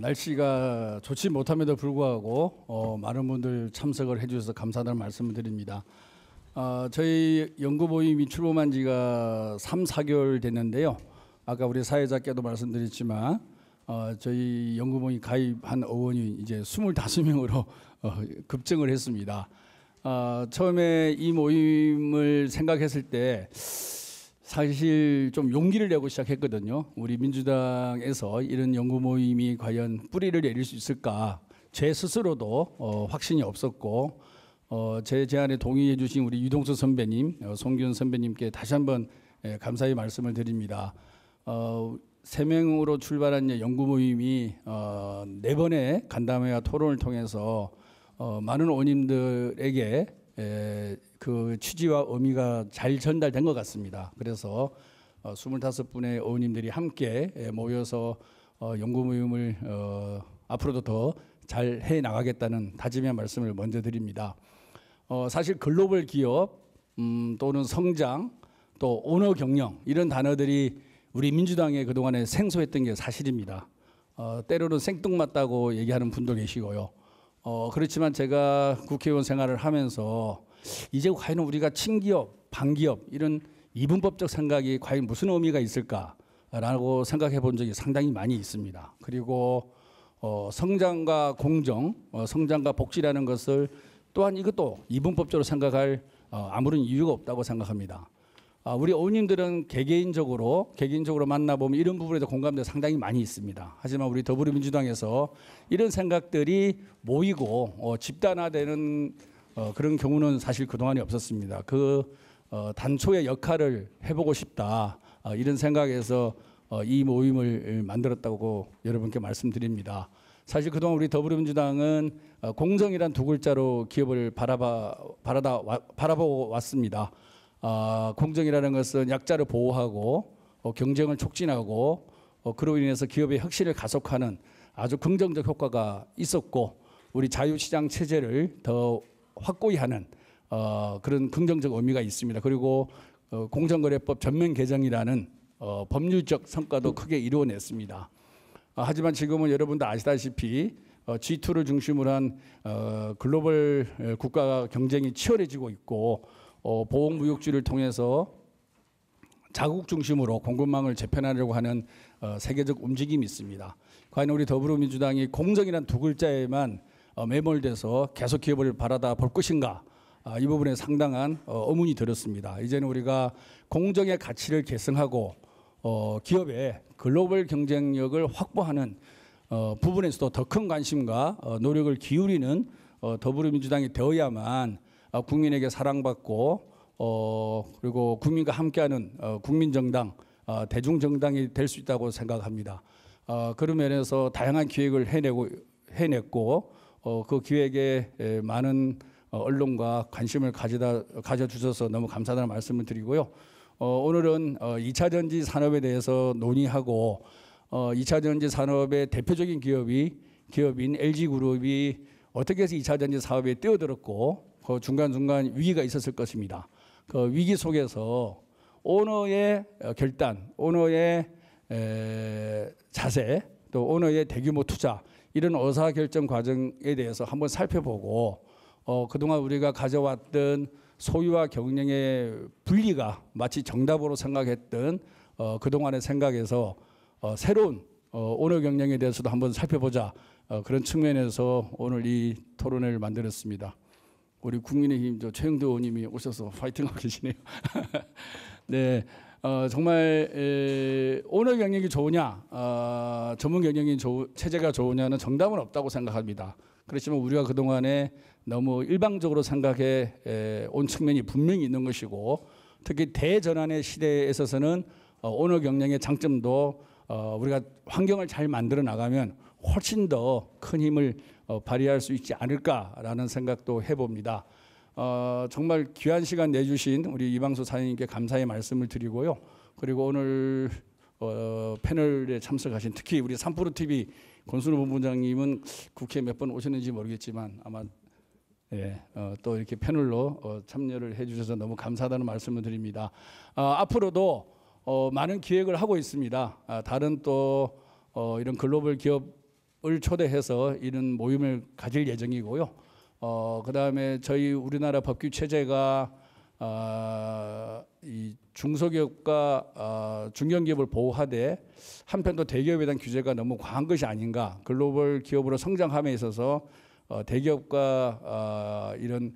날씨가 좋지 못함에도 불구하고 많은 분들 참석을 해주셔서 감사하다는 말씀을 드립니다. 저희 연구 모임이 출범한 지가 3, 4개월 됐는데요. 아까 우리 사회자께도 말씀드렸지만 저희 연구 모임 가입한 의원이 이제 25명으로 급증을 했습니다. 처음에 이 모임을 생각했을 때 사실 좀 용기를 내고 시작했거든요. 우리 민주당에서 이런 연구 모임이 과연 뿌리를 내릴 수 있을까? 제 스스로도 확신이 없었고 제 제안에 동의해 주신 우리 유동수 선배님, 송기훈 선배님께 다시 한번 감사의 말씀을 드립니다. 3명으로 출발한 연구 모임이 4번의 간담회와 토론을 통해서 많은 의원님들에게 그 취지와 의미가 잘 전달된 것 같습니다. 그래서 25분의 의원님들이 함께 모여서 연구 모임을 앞으로도 더 잘 해 나가겠다는 다짐의 말씀을 먼저 드립니다. 사실 글로벌 기업 또는 성장 또 오너 경영 이런 단어들이 우리 민주당에 그동안에 생소했던 게 사실입니다. 때로는 생뚱맞다고 얘기하는 분도 계시고요. 그렇지만 제가 국회의원 생활을 하면서 이제 과연 우리가 친기업, 반기업 이런 이분법적 생각이 과연 무슨 의미가 있을까라고 생각해 본 적이 상당히 많이 있습니다. 그리고 성장과 공정, 성장과 복지라는 것을 또한 이것도 이분법적으로 생각할 아무런 이유가 없다고 생각합니다. 우리 의원님들은 개개인적으로 만나보면 이런 부분에도 공감대가 상당히 많이 있습니다. 하지만 우리 더불어민주당에서 이런 생각들이 모이고 집단화되는 그런 경우는 사실 그동안에 없었습니다. 그 단초의 역할을 해보고 싶다 이런 생각에서 이 모임을 만들었다고 여러분께 말씀드립니다. 사실 그동안 우리 더불어민주당은 공정이란 두 글자로 기업을 바라보고 왔습니다. 공정이라는 것은 약자를 보호하고 경쟁을 촉진하고 그로 인해서 기업의 혁신을 가속하는 아주 긍정적 효과가 있었고 우리 자유시장 체제를 더 확고히 하는 그런 긍정적 의미가 있습니다. 그리고 공정거래법 전면 개정이라는 법률적 성과도 크게 이루어냈습니다. 하지만 지금은 여러분도 아시다시피 G2를 중심으로 한 글로벌 국가 경쟁이 치열해지고 있고 보호무역주의를 통해서 자국 중심으로 공급망을 재편하려고 하는 세계적 움직임이 있습니다. 과연 우리 더불어민주당이 공정이란 두 글자에만 매몰돼서 계속 기업을 바라다 볼 것인가? 이 부분에 상당한 의문이 들었습니다. 이제는 우리가 공정의 가치를 계승하고 기업의 글로벌 경쟁력을 확보하는 부분에서도 더 큰 관심과 노력을 기울이는 더불어민주당이 되어야만 국민에게 사랑받고 그리고 국민과 함께하는 국민정당, 대중정당이 될 수 있다고 생각합니다. 그런 면에서 다양한 기획을 해냈고 그 기획에 많은 언론과 관심을 가져주셔서 너무 감사하다는 말씀을 드리고요. 오늘은 2차 전지 산업에 대해서 논의하고 2차 전지 산업의 대표적인 기업인 LG그룹이 어떻게 해서 2차 전지 사업에 뛰어들었고 그 중간중간 위기가 있었을 것입니다. 그 위기 속에서 오너의 결단, 오너의 자세, 또 오너의 대규모 투자 이런 의사결정 과정에 대해서 한번 살펴보고 그동안 우리가 가져왔던 소유와 경영의 분리가 마치 정답으로 생각했던 그동안의 생각에서 새로운 오너 경영에 대해서도 한번 살펴보자 그런 측면에서 오늘 이 토론회를 만들었습니다. 우리 국민의힘 최영도 의원님이 오셔서 파이팅하고 계시네요. 네, 정말 오너 경영이 좋으냐, 전문 경영이 체제가 좋으냐는 정답은 없다고 생각합니다. 그렇지만 우리가 그동안에 너무 일방적으로 생각해 온 측면이 분명히 있는 것이고 특히 대전환의 시대에 있어서는 오너 경영의 장점도 우리가 환경을 잘 만들어 나가면 훨씬 더 큰 힘을 발휘할 수 있지 않을까라는 생각도 해봅니다. 정말 귀한 시간 내주신 우리 이방수 사장님께 감사의 말씀을 드리고요. 그리고 오늘 패널에 참석하신 특히 우리 삼프로TV 권순우 본부장님은 국회에 몇 번 오셨는지 모르겠지만 아마 또 이렇게 패널로 참여를 해주셔서 너무 감사하다는 말씀을 드립니다. 앞으로도 많은 기획을 하고 있습니다. 다른 또 이런 글로벌 기업 초대해서 이런 모임을 가질 예정이고요. 그다음에 저희 우리나라 법규 체제가 이 중소기업과 중견기업을 보호하되 한편 또 대기업에 대한 규제가 너무 과한 것이 아닌가. 글로벌 기업으로 성장함에 있어서 대기업과 이런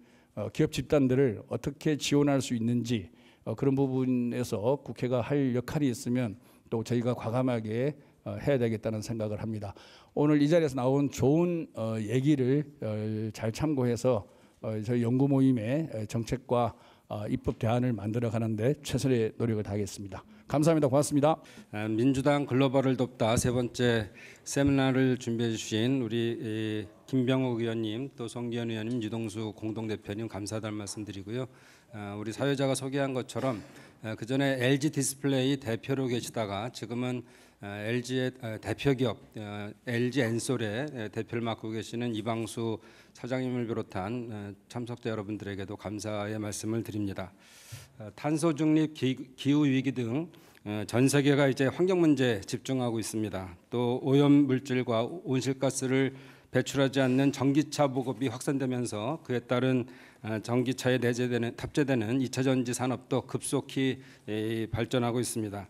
기업 집단들을 어떻게 지원할 수 있는지 그런 부분에서 국회가 할 역할이 있으면 또 저희가 과감하게 해야 되겠다는 생각을 합니다. 오늘 이 자리에서 나온 좋은 얘기를 잘 참고해서 저희 연구 모임의 정책과 입법 대안을 만들어 가는데 최선의 노력을 다하겠습니다. 감사합니다. 고맙습니다. 민주당 글로벌을 돕다 세 번째 세미나를 준비해 주신 우리 김병욱 의원님, 또 송기현 의원님, 유동수 공동대표님 감사하다는 말씀드리고요. 우리 사회자가 소개한 것처럼 그 전에 LG 디스플레이 대표로 계시다가 지금은 LG의 대표기업 LG 엔솔의 대표를 맡고 계시는 이방수 사장님을 비롯한 참석자 여러분들에게도 감사의 말씀을 드립니다. 탄소 중립, 기후 위기 등 전 세계가 이제 환경 문제에 집중하고 있습니다. 또 오염 물질과 온실가스를 배출하지 않는 전기차 보급이 확산되면서 그에 따른 전기차에 탑재되는 2차 전지 산업도 급속히 발전하고 있습니다.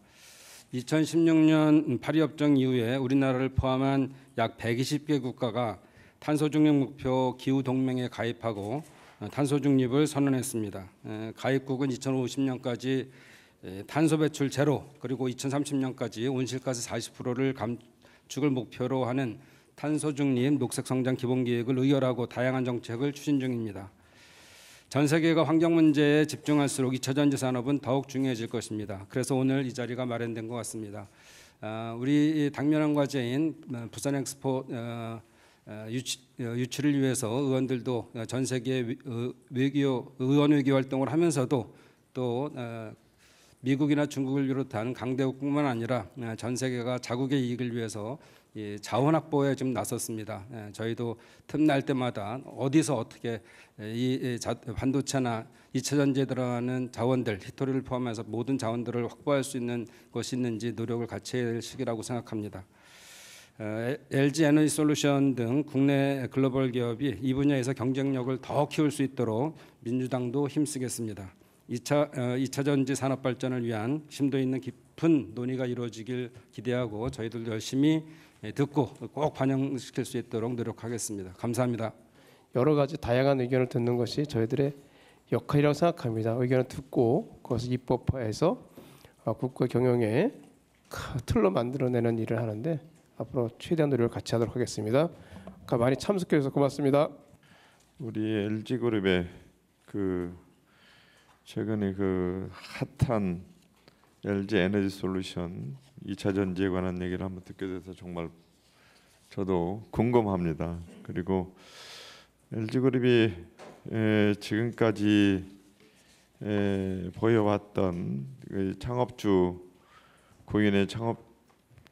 2016년 파리 협정 이후에 우리나라를 포함한 약 120개 국가가 탄소 중립 목표 기후 동맹에 가입하고 탄소 중립을 선언했습니다. 가입국은 2050년까지 탄소 배출 제로, 그리고 2030년까지 온실가스 40%를 감축을 목표로 하는 탄소 중립 녹색 성장 기본 계획을 의결하고 다양한 정책을 추진 중입니다. 전 세계가 환경 문제에 집중할수록 2차 전지 산업은 더욱 중요해질 것입니다. 그래서 오늘 이 자리가 마련된 것 같습니다. 우리 당면한 과제인 부산 엑스포 유치를 위해서 의원들도 전 세계 의원 외교 활동을 하면서도 또 미국이나 중국을 비롯한 강대국뿐만 아니라 전 세계가 자국의 이익을 위해서 자원 확보에 좀 나섰습니다. 저희도 틈날 때마다 어디서 어떻게 이 반도체나 2차 전지에 들어가는 자원들, 히토리를 포함해서 모든 자원들을 확보할 수 있는 것이 있는지 노력을 같이 해야 될 시기라고 생각합니다. LG 에너지 솔루션 등 국내 글로벌 기업이 이 분야에서 경쟁력을 더 키울 수 있도록 민주당도 힘쓰겠습니다. 2차 전지 산업 발전을 위한 심도 있는 깊은 논의가 이루어지길 기대하고 저희들도 열심히 듣고 꼭 반영시킬 수 있도록 노력하겠습니다. 감사합니다. 여러 가지 다양한 의견을 듣는 것이 저희들의 역할이라고 생각합니다. 의견을 듣고 그것을 입법화해서 국가 경영의 틀로 만들어내는 일을 하는데 앞으로 최대한 노력을 같이 하도록 하겠습니다. 많이 참석해 주셔서 고맙습니다. 우리 LG그룹의 최근에 핫한 LG 에너지 솔루션 2차 전지에 관한 얘기를 한번 듣게 돼서 정말 저도 궁금합니다. 그리고 LG그룹이 지금까지 보여왔던 창업주 고인의 창업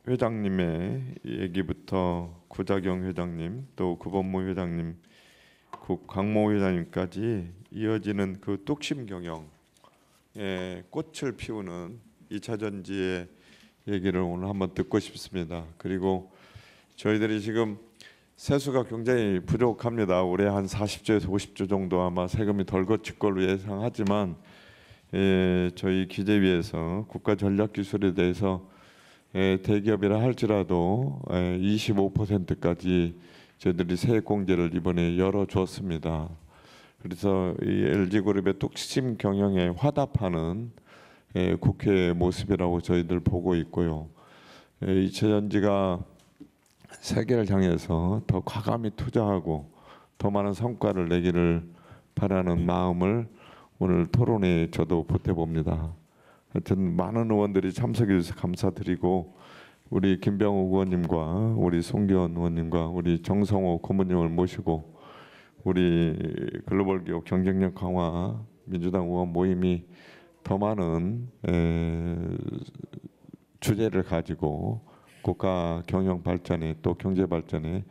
회장님의 얘기부터 구자경 회장님, 또 구본무 회장님, 강모 회장님까지 이어지는 그 뚝심 경영에 꽃을 피우는 2차 전지의 얘기를 오늘 한번 듣고 싶습니다. 그리고 저희들이 지금 세수가 굉장히 부족합니다. 올해 한 40조에서 50조 정도 아마 세금이 덜 거칠 걸로 예상하지만 저희 기재위에서 국가전략기술에 대해서 대기업이라 할지라도 25%까지 저희들이 세액공제를 이번에 열어줬습니다. 그래서 이 LG그룹의 뚝심 경영에 화답하는 국회의 모습이라고 저희들 보고 있고요. 2차 전지가 세계를 향해서 더 과감히 투자하고 더 많은 성과를 내기를 바라는 마음을 오늘 토론에 저도 보태봅니다. 하여튼 많은 의원들이 참석해 주셔서 감사드리고 우리 김병욱 의원님과 우리 송기현 의원님과 우리 정성호 고문님을 모시고 우리 글로벌 기업 경쟁력 강화 민주당 의원 모임이 더 많은 주제를 가지고 국가 경영 발전에 또 경제 발전에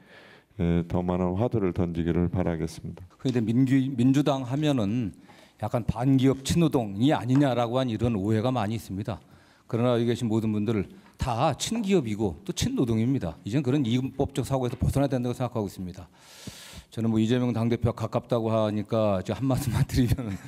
더 많은 화두를 던지기를 바라겠습니다. 그런데 민주당 하면은 약간 반기업 친노동이 아니냐라고 한 이런 오해가 많이 있습니다. 그러나 여기 계신 모든 분들을 다 친기업이고 또 친노동입니다. 이제는 그런 이분법적 사고에서 벗어나야 된다고 생각하고 있습니다. 저는 뭐 이재명 당대표가 가깝다고 하니까 제가 한 말씀만 드리면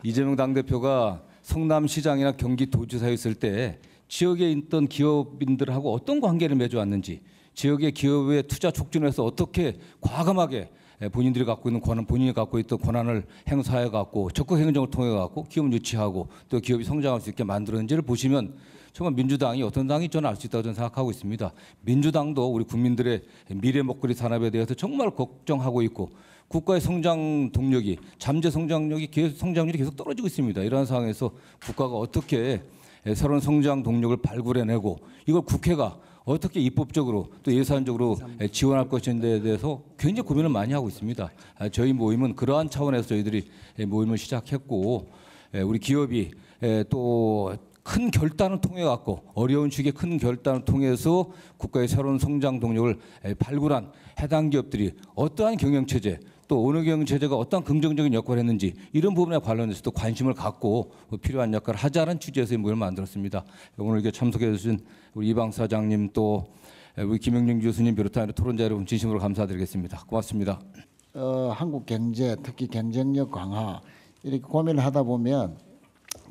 이재명 당대표가 성남시장이나 경기도지사에 있을 때 지역에 있던 기업인들하고 어떤 관계를 맺어왔는지, 지역의 기업의 투자 촉진해서 어떻게 과감하게 본인들이 갖고 있는 권한, 본인이 갖고 있던 권한을 행사해 갖고 적극 행정을 통해 갖고 기업을 유치하고 또 기업이 성장할 수 있게 만들었는지를 보시면 정말 민주당이 어떤 당이 저는 알 수 있다고 저는 생각하고 있습니다. 민주당도 우리 국민들의 미래 먹거리 산업에 대해서 정말 걱정하고 있고 국가의 성장 동력이, 잠재 성장력이 성장률이 계속 떨어지고 있습니다. 이러한 상황에서 국가가 어떻게 새로운 성장 동력을 발굴해내고 이걸 국회가 어떻게 입법적으로 또 예산적으로 지원할 것인지에 대해서 굉장히 고민을 많이 하고 있습니다. 저희 모임은 그러한 차원에서 저희들이 모임을 시작했고 우리 기업이 또 큰 결단을 통해 갖고 어려운 시기에 큰 결단을 통해서 국가의 새로운 성장 동력을 발굴한 해당 기업들이 어떠한 경영 체제 또 어느 경영 체제가 어떠한 긍정적인 역할을 했는지 이런 부분에 관련해서도 관심을 갖고 필요한 역할을 하자는 취지에서 이 모임을 만들었습니다. 오늘 이렇게 참석해 주신 우리 이방 사장님 또 우리 김영준 교수님 비롯한 토론자 여러분 진심으로 감사드리겠습니다. 고맙습니다. 한국 경제 특히 경쟁력 강화 이렇게 고민을 하다 보면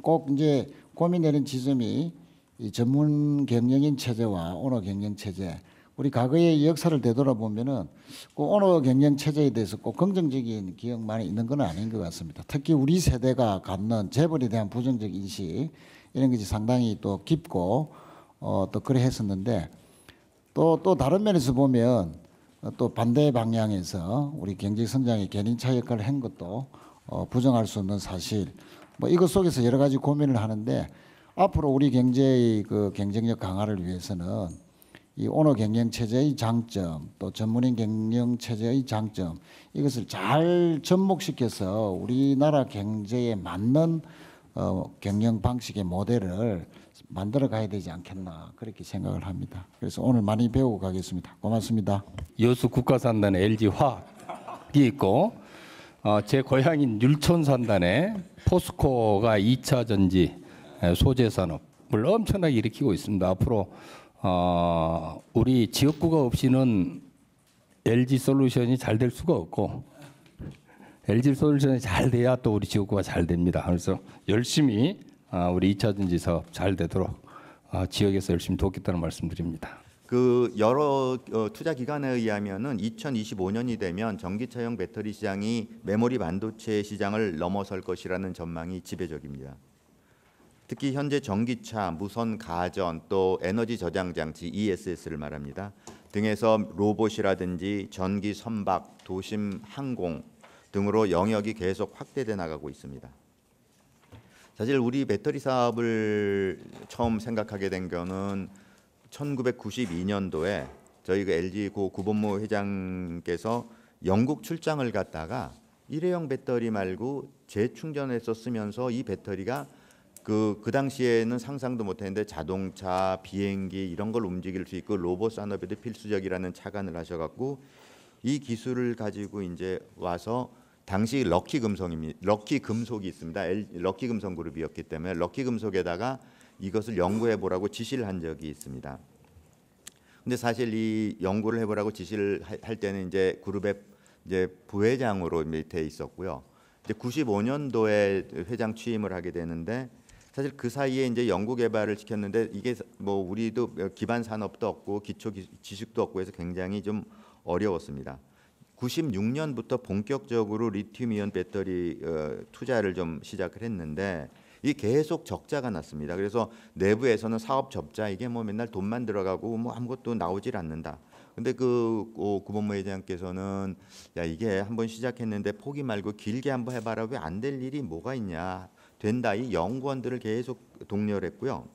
꼭 이제 고민되는 지점이 이 전문 경영인 체제와 언어 경영 체제. 우리 과거의 역사를 되돌아보면은 그 언어 경영 체제에 대해서 꼭 긍정적인 기억만 있는 건 아닌 것 같습니다. 특히 우리 세대가 갖는 재벌에 대한 부정적 인식 이런 것이 상당히 또 깊고 또 그래 했었는데 또 다른 면에서 보면 또 반대 방향에서 우리 경제 성장에 견인차 역할을 한 것도 부정할 수 없는 사실. 뭐 이것 속에서 여러 가지 고민을 하는데 앞으로 우리 경제의 그 경쟁력 강화를 위해서는 이 언어 경영 체제의 장점 또 전문인 경영 체제의 장점 이것을 잘 접목시켜서 우리나라 경제에 맞는 경영 방식의 모델을 만들어 가야 되지 않겠나 그렇게 생각을 합니다. 그래서 오늘 많이 배우고 가겠습니다. 고맙습니다. 여수 국가산단에 LG 화학이 있고 제 고향인 율촌 산단에 포스코가 2차 전지 소재 산업을 엄청나게 일으키고 있습니다. 앞으로 우리 지역구가 없이는 LG 솔루션이 잘 될 수가 없고 LG 솔루션이 잘 돼야 또 우리 지역구가 잘 됩니다. 그래서 열심히 우리 2차 전지 사업 잘 되도록 지역에서 열심히 돕겠다는 말씀드립니다. 그 여러 투자 기관에 의하면은 2025년이 되면 전기차용 배터리 시장이 메모리 반도체 시장을 넘어설 것이라는 전망이 지배적입니다. 특히 현재 전기차, 무선 가전, 또 에너지 저장 장치 ESS를 말합니다. 등에서 로봇이라든지 전기 선박, 도심 항공 등으로 영역이 계속 확대돼 나가고 있습니다. 사실 우리 배터리 사업을 처음 생각하게 된 거는 1992년도에 저희 그 LG 고 구본모 회장께서 영국 출장을 갔다가 일회용 배터리 말고 재충전해서 쓰면서 이 배터리가 그 당시에는 상상도 못했는데 자동차, 비행기 이런 걸 움직일 수 있고 로봇 산업에도 필수적이라는 착안을 하셔갖고 이 기술을 가지고 이제 와서 당시 럭키 금속이 있습니다. 럭키 금속 그룹이었기 때문에 럭키 금속에다가 이것을 연구해 보라고 지시를 한 적이 있습니다. 근데 사실 이 연구를 해보라고 지시를 할 때는 이제 그룹의 이제 부회장으로 밑에 있었고요. 이제 95년도에 회장 취임을 하게 되는데 사실 그 사이에 이제 연구 개발을 시켰는데 이게 뭐 우리도 기반 산업도 없고 기초 지식도 없고 해서 굉장히 좀 어려웠습니다. 96년부터 본격적으로 리튬이온 배터리 투자를 좀 시작을 했는데 이 계속 적자가 났습니다. 그래서 내부에서는 사업 적자 이게 뭐 맨날 돈만 들어가고 뭐 아무것도 나오질 않는다. 근데 그 구본모 회장께서는 야 이게 한번 시작했는데 포기 말고 길게 한번 해봐라. 왜 안 될 일이 뭐가 있냐. 된다. 이 연구원들을 계속 독려를 했고요.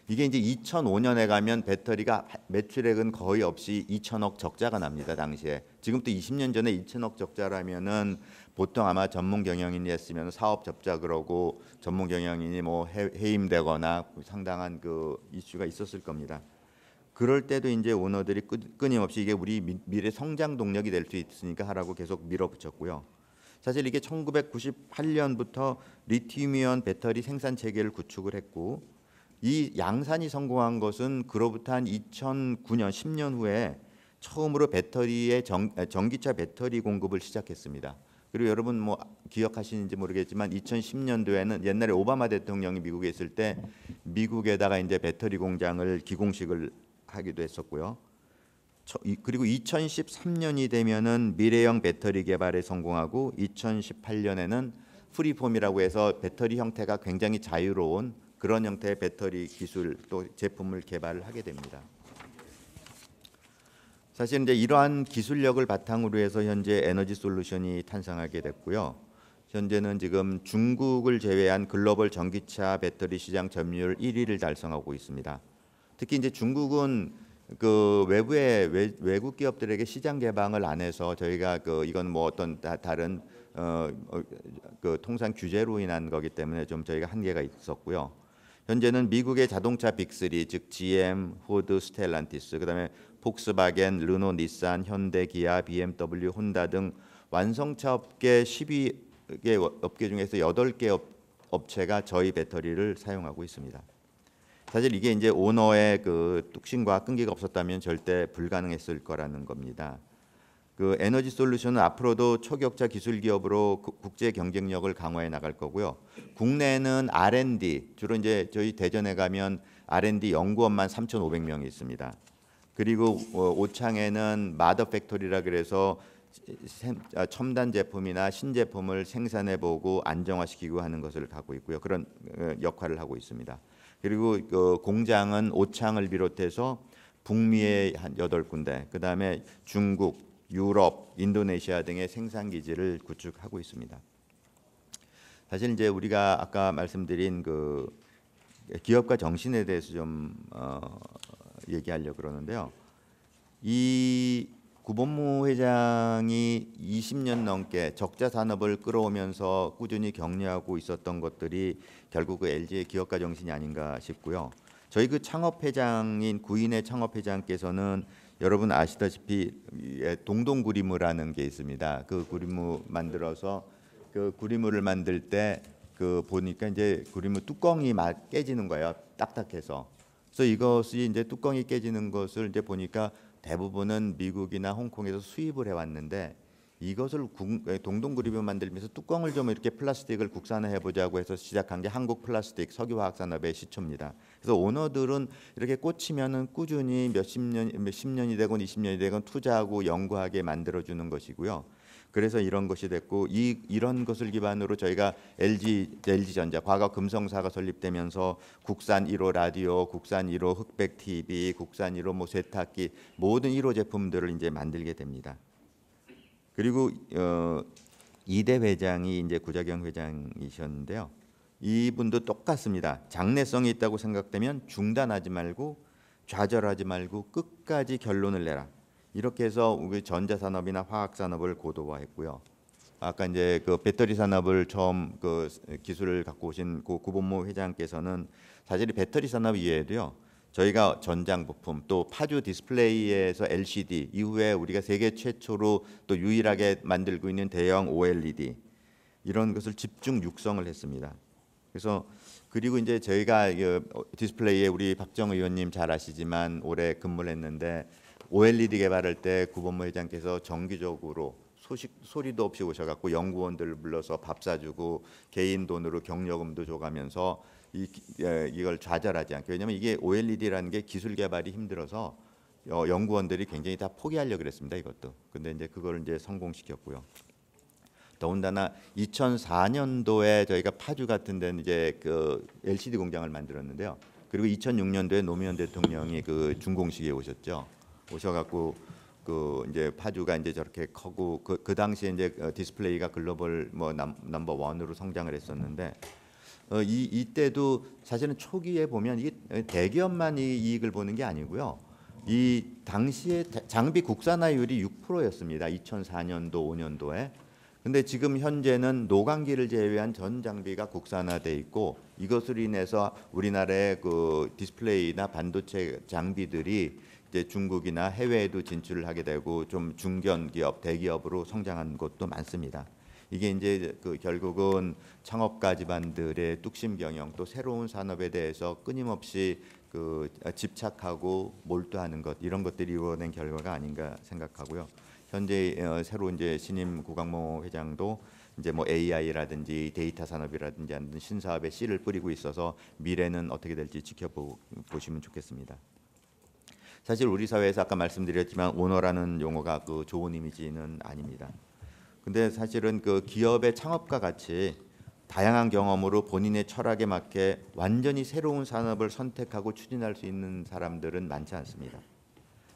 이게 이제 2005년에 가면 배터리가 매출액은 거의 없이 2천억 적자가 납니다. 당시에. 지금 또 20년 전에 2천억 적자라면은 보통 아마 전문 경영인이 했으면 사업 접자 그러고 전문 경영인이 뭐 해임되거나 상당한 그 이슈가 있었을 겁니다. 그럴 때도 이제 오너들이 끊임없이 이게 우리 미래 성장 동력이 될 수 있으니까 하라고 계속 밀어붙였고요. 사실 이게 1998년부터 리튬이온 배터리 생산 체계를 구축을 했고 이 양산이 성공한 것은 그로부터 한 2009년 10년 후에 처음으로 배터리의 전기차 배터리 공급을 시작했습니다. 그리고 여러분 뭐 기억하시는지 모르겠지만 2010년도에는 옛날에 오바마 대통령이 미국에 있을 때 미국에다가 이제 배터리 공장을 기공식을 하기도 했었고요. 그리고 2013년이 되면은 미래형 배터리 개발에 성공하고 2018년에는 프리폼이라고 해서 배터리 형태가 굉장히 자유로운 그런 형태의 배터리 기술 또 제품을 개발을 하게 됩니다. 사실 이제 이러한 기술력을 바탕으로 해서 현재 에너지 솔루션이 탄생하게 됐고요. 현재는 지금 중국을 제외한 글로벌 전기차 배터리 시장 점유율 1위를 달성하고 있습니다. 특히 이제 중국은 그 외국 기업들에게 시장 개방을 안 해서 저희가 이건 뭐 어떤 다른 그 통상 규제로 인한 거기 때문에 좀 저희가 한계가 있었고요. 현재는 미국의 자동차 빅3 즉 GM, 포드, 스텔란티스, 그다음에 폭스바겐, 르노, 닛산, 현대, 기아, BMW, 혼다 등 완성차 업계 12개 업계 중에서 8개 업체가 저희 배터리를 사용하고 있습니다. 사실 이게 이제 오너의 그 뚝심과 끈기가 없었다면 절대 불가능했을 거라는 겁니다. 그 에너지 솔루션은 앞으로도 초격차 기술 기업으로 국제 경쟁력을 강화해 나갈 거고요. 국내는 R&D 주로 이제 저희 대전에 가면 R&D 연구원만 3,500명이 있습니다. 그리고 오창에는 마더 팩토리라 그래서 첨단 제품이나 신제품을 생산해 보고 안정화시키고 하는 것을 갖고 있고요. 그런 역할을 하고 있습니다. 그리고 그 공장은 오창을 비롯해서 북미에 한 8군데, 그다음에 중국, 유럽, 인도네시아 등의 생산 기지를 구축하고 있습니다. 사실 이제 우리가 아까 말씀드린 그 기업가 정신에 대해서 좀 얘기하려고 그러는데요. 이 구본무 회장이 20년 넘게 적자 산업을 끌어오면서 꾸준히 격려하고 있었던 것들이 결국 그 LG의 기업가 정신이 아닌가 싶고요. 저희 그 창업회장인 구인의 창업회장께서는 여러분 아시다시피 동동구리무라는 게 있습니다. 그 구리무 만들어서 그 구리무를 만들 때 그 보니까 이제 구리무 뚜껑이 막 깨지는 거예요. 딱딱해서. 그래서 이것이 이제 뚜껑이 깨지는 것을 이제 보니까 대부분은 미국이나 홍콩에서 수입을 해왔는데 이것을 동동구리무 만들면서 뚜껑을 좀 이렇게 플라스틱을 국산화해 보자고 해서 시작한 게 한국 플라스틱 석유화학산업의 시초입니다. 그래서 오너들은 이렇게 꽂히면은 꾸준히 몇십 년이 되건 20년이 되건 투자하고 연구하게 만들어주는 것이고요. 그래서 이런 것이 됐고 이런 것을 기반으로 저희가 LG전자 과거 금성사가 설립되면서 국산 1호 라디오, 국산 1호 흑백 TV, 국산 1호 뭐 세탁기 모든 1호 제품들을 이제 만들게 됩니다. 그리고 이대 회장이 이제 구자경 회장이셨는데요. 이분도 똑같습니다. 장래성이 있다고 생각되면 중단하지 말고 좌절하지 말고 끝까지 결론을 내라. 이렇게 해서 우리 전자산업이나 화학산업을 고도화했고요. 아까 이제 그 배터리 산업을 처음 그 기술을 갖고 오신 고 구본모 회장께서는 사실 배터리 산업 이외에도요. 저희가 전장 부품 또 파주 디스플레이에서 LCD 이후에 우리가 세계 최초로 또 유일하게 만들고 있는 대형 OLED 이런 것을 집중 육성을 했습니다. 그래서 그리고 이제 저희가 디스플레이에 우리 박정 의원님 잘 아시지만 올해 근무를 했는데 OLED 개발할 때 구본모 회장께서 정기적으로 소리도 없이 오셔갖고 연구원들을 불러서 밥 사주고 개인 돈으로 경력금도 줘가면서 이걸 좌절하지 않게, 왜냐하면 이게 OLED라는 게 기술 개발이 힘들어서 연구원들이 굉장히 다 포기하려고 그랬습니다. 이것도. 근데 이제 그걸 이제 성공시켰고요. 더군다나 2004년도에 저희가 파주 같은 데는 이제 그 LCD 공장을 만들었는데요. 그리고 2006년도에 노무현 대통령이 그 준공식에 오셨죠. 오셔갖고 그 이제 파주가 이제 저렇게 커고 그 당시에 이제 디스플레이가 글로벌 뭐 넘버 원으로 성장을 했었는데 이때도 사실은 초기에 보면 이게 대기업만 이익을 보는 게 아니고요. 이 당시에 장비 국산화율이 6%였습니다. 2004년도 5년도에. 근데 지금 현재는 노광기를 제외한 전 장비가 국산화돼 있고 이것으로 인해서 우리나라의 그 디스플레이나 반도체 장비들이 이제 중국이나 해외에도 진출을 하게 되고 좀 중견 기업, 대기업으로 성장한 곳도 많습니다. 이게 이제 그 결국은 창업가 집안들의 뚝심 경영 또 새로운 산업에 대해서 끊임없이 그 집착하고 몰두하는 것 이런 것들이 이루어낸 결과가 아닌가 생각하고요. 현재 새로 이제 신임 구광모 회장도 이제 뭐 AI라든지 데이터 산업이라든지 하는 신사업에 씨를 뿌리고 있어서 미래는 어떻게 될지 지켜보시면 좋겠습니다. 사실 우리 사회에서 아까 말씀드렸지만 오너라는 용어가 그 좋은 이미지는 아닙니다. 근데 사실은 그 기업의 창업과 같이 다양한 경험으로 본인의 철학에 맞게 완전히 새로운 산업을 선택하고 추진할 수 있는 사람들은 많지 않습니다.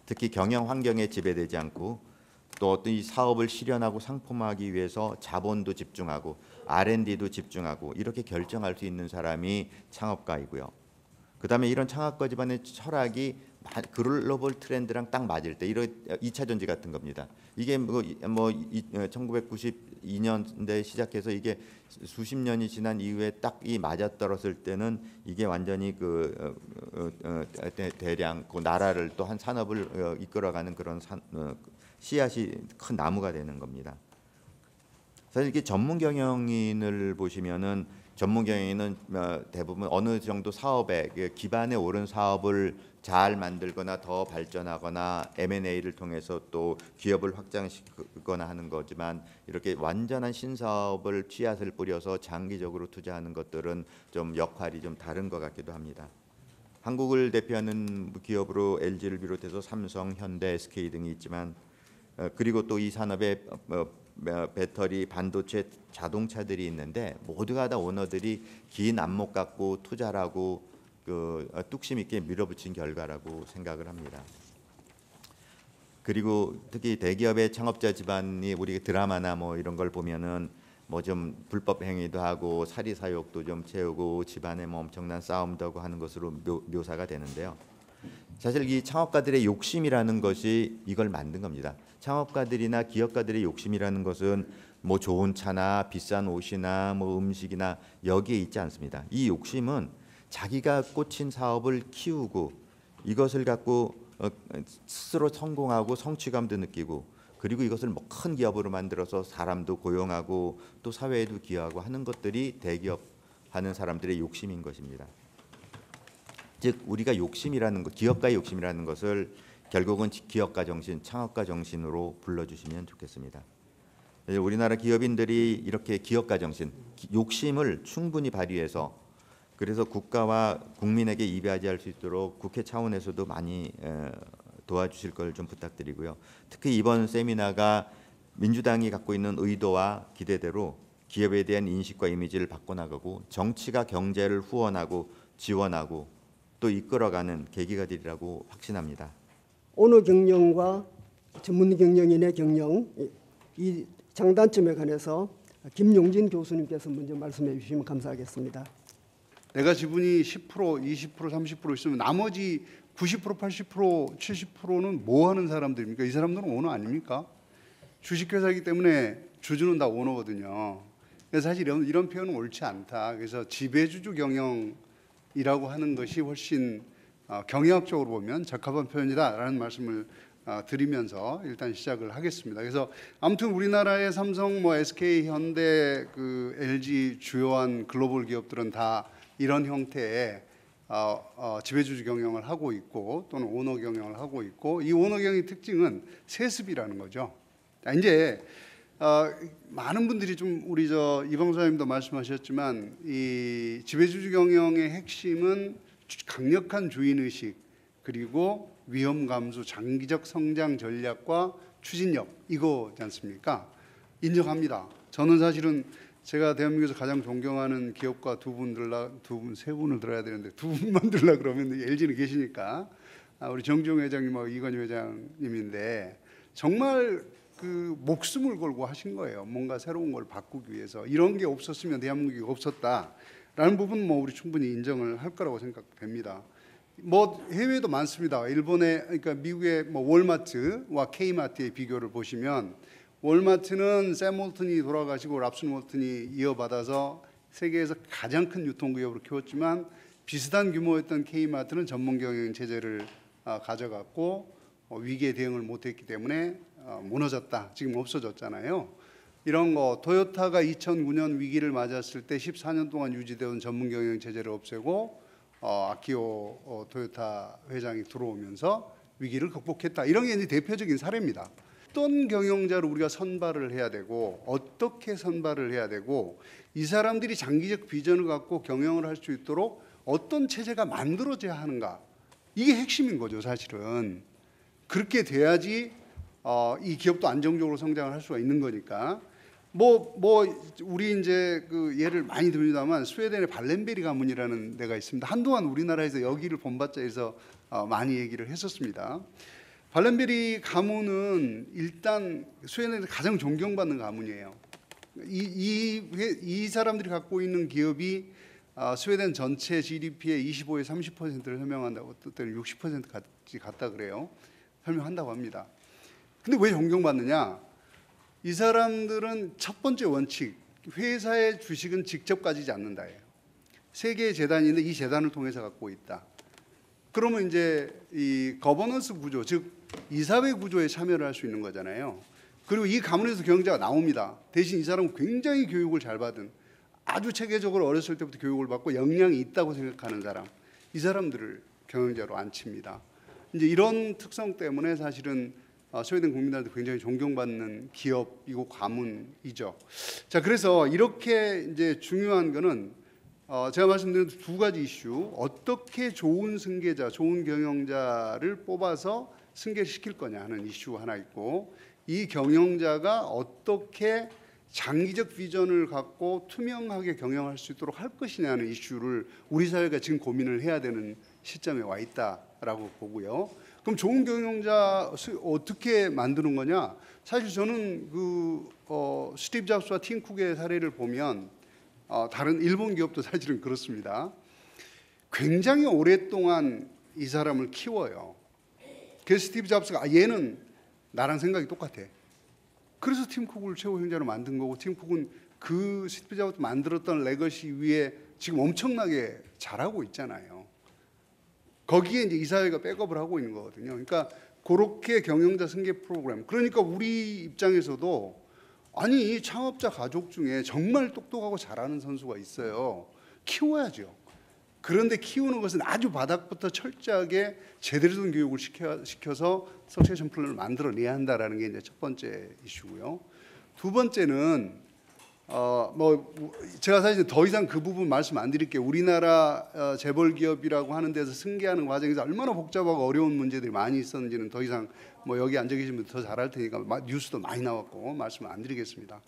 특히 경영 환경에 지배되지 않고 또 어떤 이 사업을 실현하고 상품화하기 위해서 자본도 집중하고 R&D도 집중하고 이렇게 결정할 수 있는 사람이 창업가이고요. 그다음에 이런 창업가 집안의 철학이 글로벌 트렌드랑 딱 맞을 때 이런 2차 전지 같은 겁니다. 이게 뭐 1992년대 시작해서 이게 수십 년이 지난 이후에 딱 이 맞아떨어졌을 때는 이게 완전히 대량 그 나라를 또 한 산업을 이끌어가는 그런 씨앗이 큰 나무가 되는 겁니다. 사실 이렇게 전문 경영인을 보시면은 전문 경영인은 대부분 어느 정도 사업에 기반에 오른 사업을 잘 만들거나 더 발전하거나 M&A를 통해서 또 기업을 확장시키거나 하는 거지만 이렇게 완전한 신사업을 씨앗을 뿌려서 장기적으로 투자하는 것들은 좀 역할이 좀 다른 것 같기도 합니다. 한국을 대표하는 기업으로 LG를 비롯해서 삼성, 현대, SK 등이 있지만 그리고 또 이 산업에 배터리, 반도체, 자동차들이 있는데 모두가 다 오너들이 긴 안목 갖고 투자를 하고 그 뚝심 있게 밀어붙인 결과라고 생각을 합니다. 그리고 특히 대기업의 창업자 집안이 우리 드라마나 뭐 이런 걸 보면은 뭐 좀 불법 행위도 하고 사리 사욕도 좀 채우고 집안에 뭐 엄청난 싸움도 하고 하는 것으로 묘사가 되는데요. 사실 이 창업가들의 욕심이라는 것이 이걸 만든 겁니다. 창업가들이나 기업가들의 욕심이라는 것은 뭐 좋은 차나 비싼 옷이나 뭐 음식이나 여기에 있지 않습니다. 이 욕심은 자기가 꽂힌 사업을 키우고 이것을 갖고 스스로 성공하고 성취감도 느끼고 그리고 이것을 뭐 큰 기업으로 만들어서 사람도 고용하고 또 사회에도 기여하고 하는 것들이 대기업 하는 사람들의 욕심인 것입니다. 즉 우리가 욕심이라는 것, 기업가의 욕심이라는 것을 결국은 기업가 정신, 창업가 정신으로 불러주시면 좋겠습니다. 우리나라 기업인들이 이렇게 기업가 정신, 욕심을 충분히 발휘해서 그래서 국가와 국민에게 이바지할 수 있도록 국회 차원에서도 많이 도와주실 걸 좀 부탁드리고요. 특히 이번 세미나가 민주당이 갖고 있는 의도와 기대대로 기업에 대한 인식과 이미지를 바꿔나가고 정치가 경제를 후원하고 지원하고 또 이끌어가는 계기가 되리라고 확신합니다. 오너 경영과 전문 경영인의 경영 이 장단점에 관해서 김용진 교수님께서 먼저 말씀해 주시면 감사하겠습니다. 내가 지분이 10%, 20%, 30% 있으면 나머지 90%, 80%, 70%는 뭐 하는 사람들입니까? 이 사람들은 오너 아닙니까? 주식회사이기 때문에 주주는 다 오너거든요. 그래서 사실 이런 표현은 옳지 않다. 그래서 지배주주 경영이라고 하는 것이 훨씬 경영학적으로 보면 적합한 표현이다라는 말씀을 드리면서 일단 시작을 하겠습니다. 그래서 아무튼 우리나라의 삼성, 뭐 SK, 현대, 그 LG 주요한 글로벌 기업들은 다 이런 형태의 지배주주 경영을 하고 있고 또는 오너 경영을 하고 있고 이 오너 경영의 특징은 세습이라는 거죠. 이제 많은 분들이 좀 우리 이방사님도 말씀하셨지만 이 지배주주 경영의 핵심은 강력한 주인의식 그리고 위험 감수, 장기적 성장 전략과 추진력 이거지 않습니까? 인정합니다. 저는 사실은 제가 대한민국에서 가장 존경하는 기업가 세 분을 들어야 되는데 두 분만 들으려 그러면 LG는 계시니까 우리 정주영 회장님하고 이건희 회장님인데 정말 그 목숨을 걸고 하신 거예요. 뭔가 새로운 걸 바꾸기 위해서 이런 게 없었으면 대한민국이 없었다라는 부분 뭐 우리 충분히 인정을 할 거라고 생각됩니다. 뭐 해외도 많습니다. 일본의 그러니까 미국의 뭐 월마트와 K마트의 비교를 보시면 월마트는 샘 월튼이 돌아가시고 랍슨 월튼이 이어받아서 세계에서 가장 큰 유통기업으로 키웠지만 비슷한 규모였던 K마트는 전문 경영 체제를 가져갔고 위기에 대응을 못했기 때문에 무너졌다. 지금 없어졌잖아요. 이런 거 토요타가 2009년 위기를 맞았을 때 14년 동안 유지되온 전문 경영 체제를 없애고 아키오 토요타 회장이 들어오면서 위기를 극복했다. 이런 게 이제 대표적인 사례입니다. 어떤 경영자를 우리가 선발을 해야 되고 어떻게 선발을 해야 되고 이 사람들이 장기적 비전을 갖고 경영을 할 수 있도록 어떤 체제가 만들어져야 하는가. 이게 핵심인 거죠, 사실은. 그렇게 돼야지 이 기업도 안정적으로 성장을 할 수가 있는 거니까. 우리 이제 그 예를 많이 듭니다만 스웨덴의 발렌베리 가문이라는 데가 있습니다. 한동안 우리나라에서 여기를 본받자에서 많이 얘기를 했었습니다. 발렌베리 가문은 일단 스웨덴에서 가장 존경받는 가문이에요. 이 사람들이 갖고 있는 기업이 스웨덴 전체 GDP의 25에 30%를 설명한다고, 어떤 때는 60%까지 갔다 그래요. 설명한다고 합니다. 근데 왜 존경받느냐? 이 사람들은 첫 번째 원칙, 회사의 주식은 직접 가지지 않는다예요. 세 개의 재단인데 이 재단을 통해서 갖고 있다. 그러면 이제 이 거버넌스 구조, 즉 이사회 구조에 참여를 할 수 있는 거잖아요. 그리고 이 가문에서 경영자가 나옵니다. 대신 이 사람은 굉장히 교육을 잘 받은, 아주 체계적으로 어렸을 때부터 교육을 받고 역량이 있다고 생각하는 사람, 이 사람들을 경영자로 앉힙니다. 이제 이런 특성 때문에 사실은 스웨덴 국민들한테 굉장히 존경받는 기업이고 가문이죠. 자, 그래서 이렇게 이제 중요한 거는 제가 말씀드린 두 가지 이슈, 어떻게 좋은 승계자, 좋은 경영자를 뽑아서 승계시킬 거냐 하는 이슈 하나 있고, 이 경영자가 어떻게 장기적 비전을 갖고 투명하게 경영할 수 있도록 할 것이냐는 이슈를 우리 사회가 지금 고민을 해야 되는 시점에 와 있다라고 보고요. 그럼 좋은 경영자 어떻게 만드는 거냐? 사실 저는 스티브 잡스와 팀 쿡의 사례를 보면 다른 일본 기업도 사실은 그렇습니다. 굉장히 오랫동안 이 사람을 키워요. 그래서 스티브 잡스가 얘는 나랑 생각이 똑같아. 그래서 팀 쿡을 최고 경영자로 만든 거고, 팀 쿡은 그 스티브 잡스 만들었던 레거시 위에 지금 엄청나게 잘하고 있잖아요. 거기에 이제 이사회가 백업을 하고 있는 거거든요. 그러니까 그렇게 경영자 승계 프로그램. 그러니까 우리 입장에서도 아니, 창업자 가족 중에 정말 똑똑하고 잘하는 선수가 있어요. 키워야죠. 그런데 키우는 것은 아주 바닥부터 철저하게 제대로 된 교육을 시켜서 석세션 플랜을 만들어내야 한다라는 게 이제 첫 번째 이슈고요. 두 번째는 제가 사실 더 이상 그 부분 말씀 안 드릴게요. 우리나라 재벌 기업이라고 하는 데서 승계하는 과정에서 얼마나 복잡하고 어려운 문제들이 많이 있었는지는 더 이상 여기 앉아 계신 분들 더 잘할 테니까 뉴스도 많이 나왔고 말씀을 안 드리겠습니다.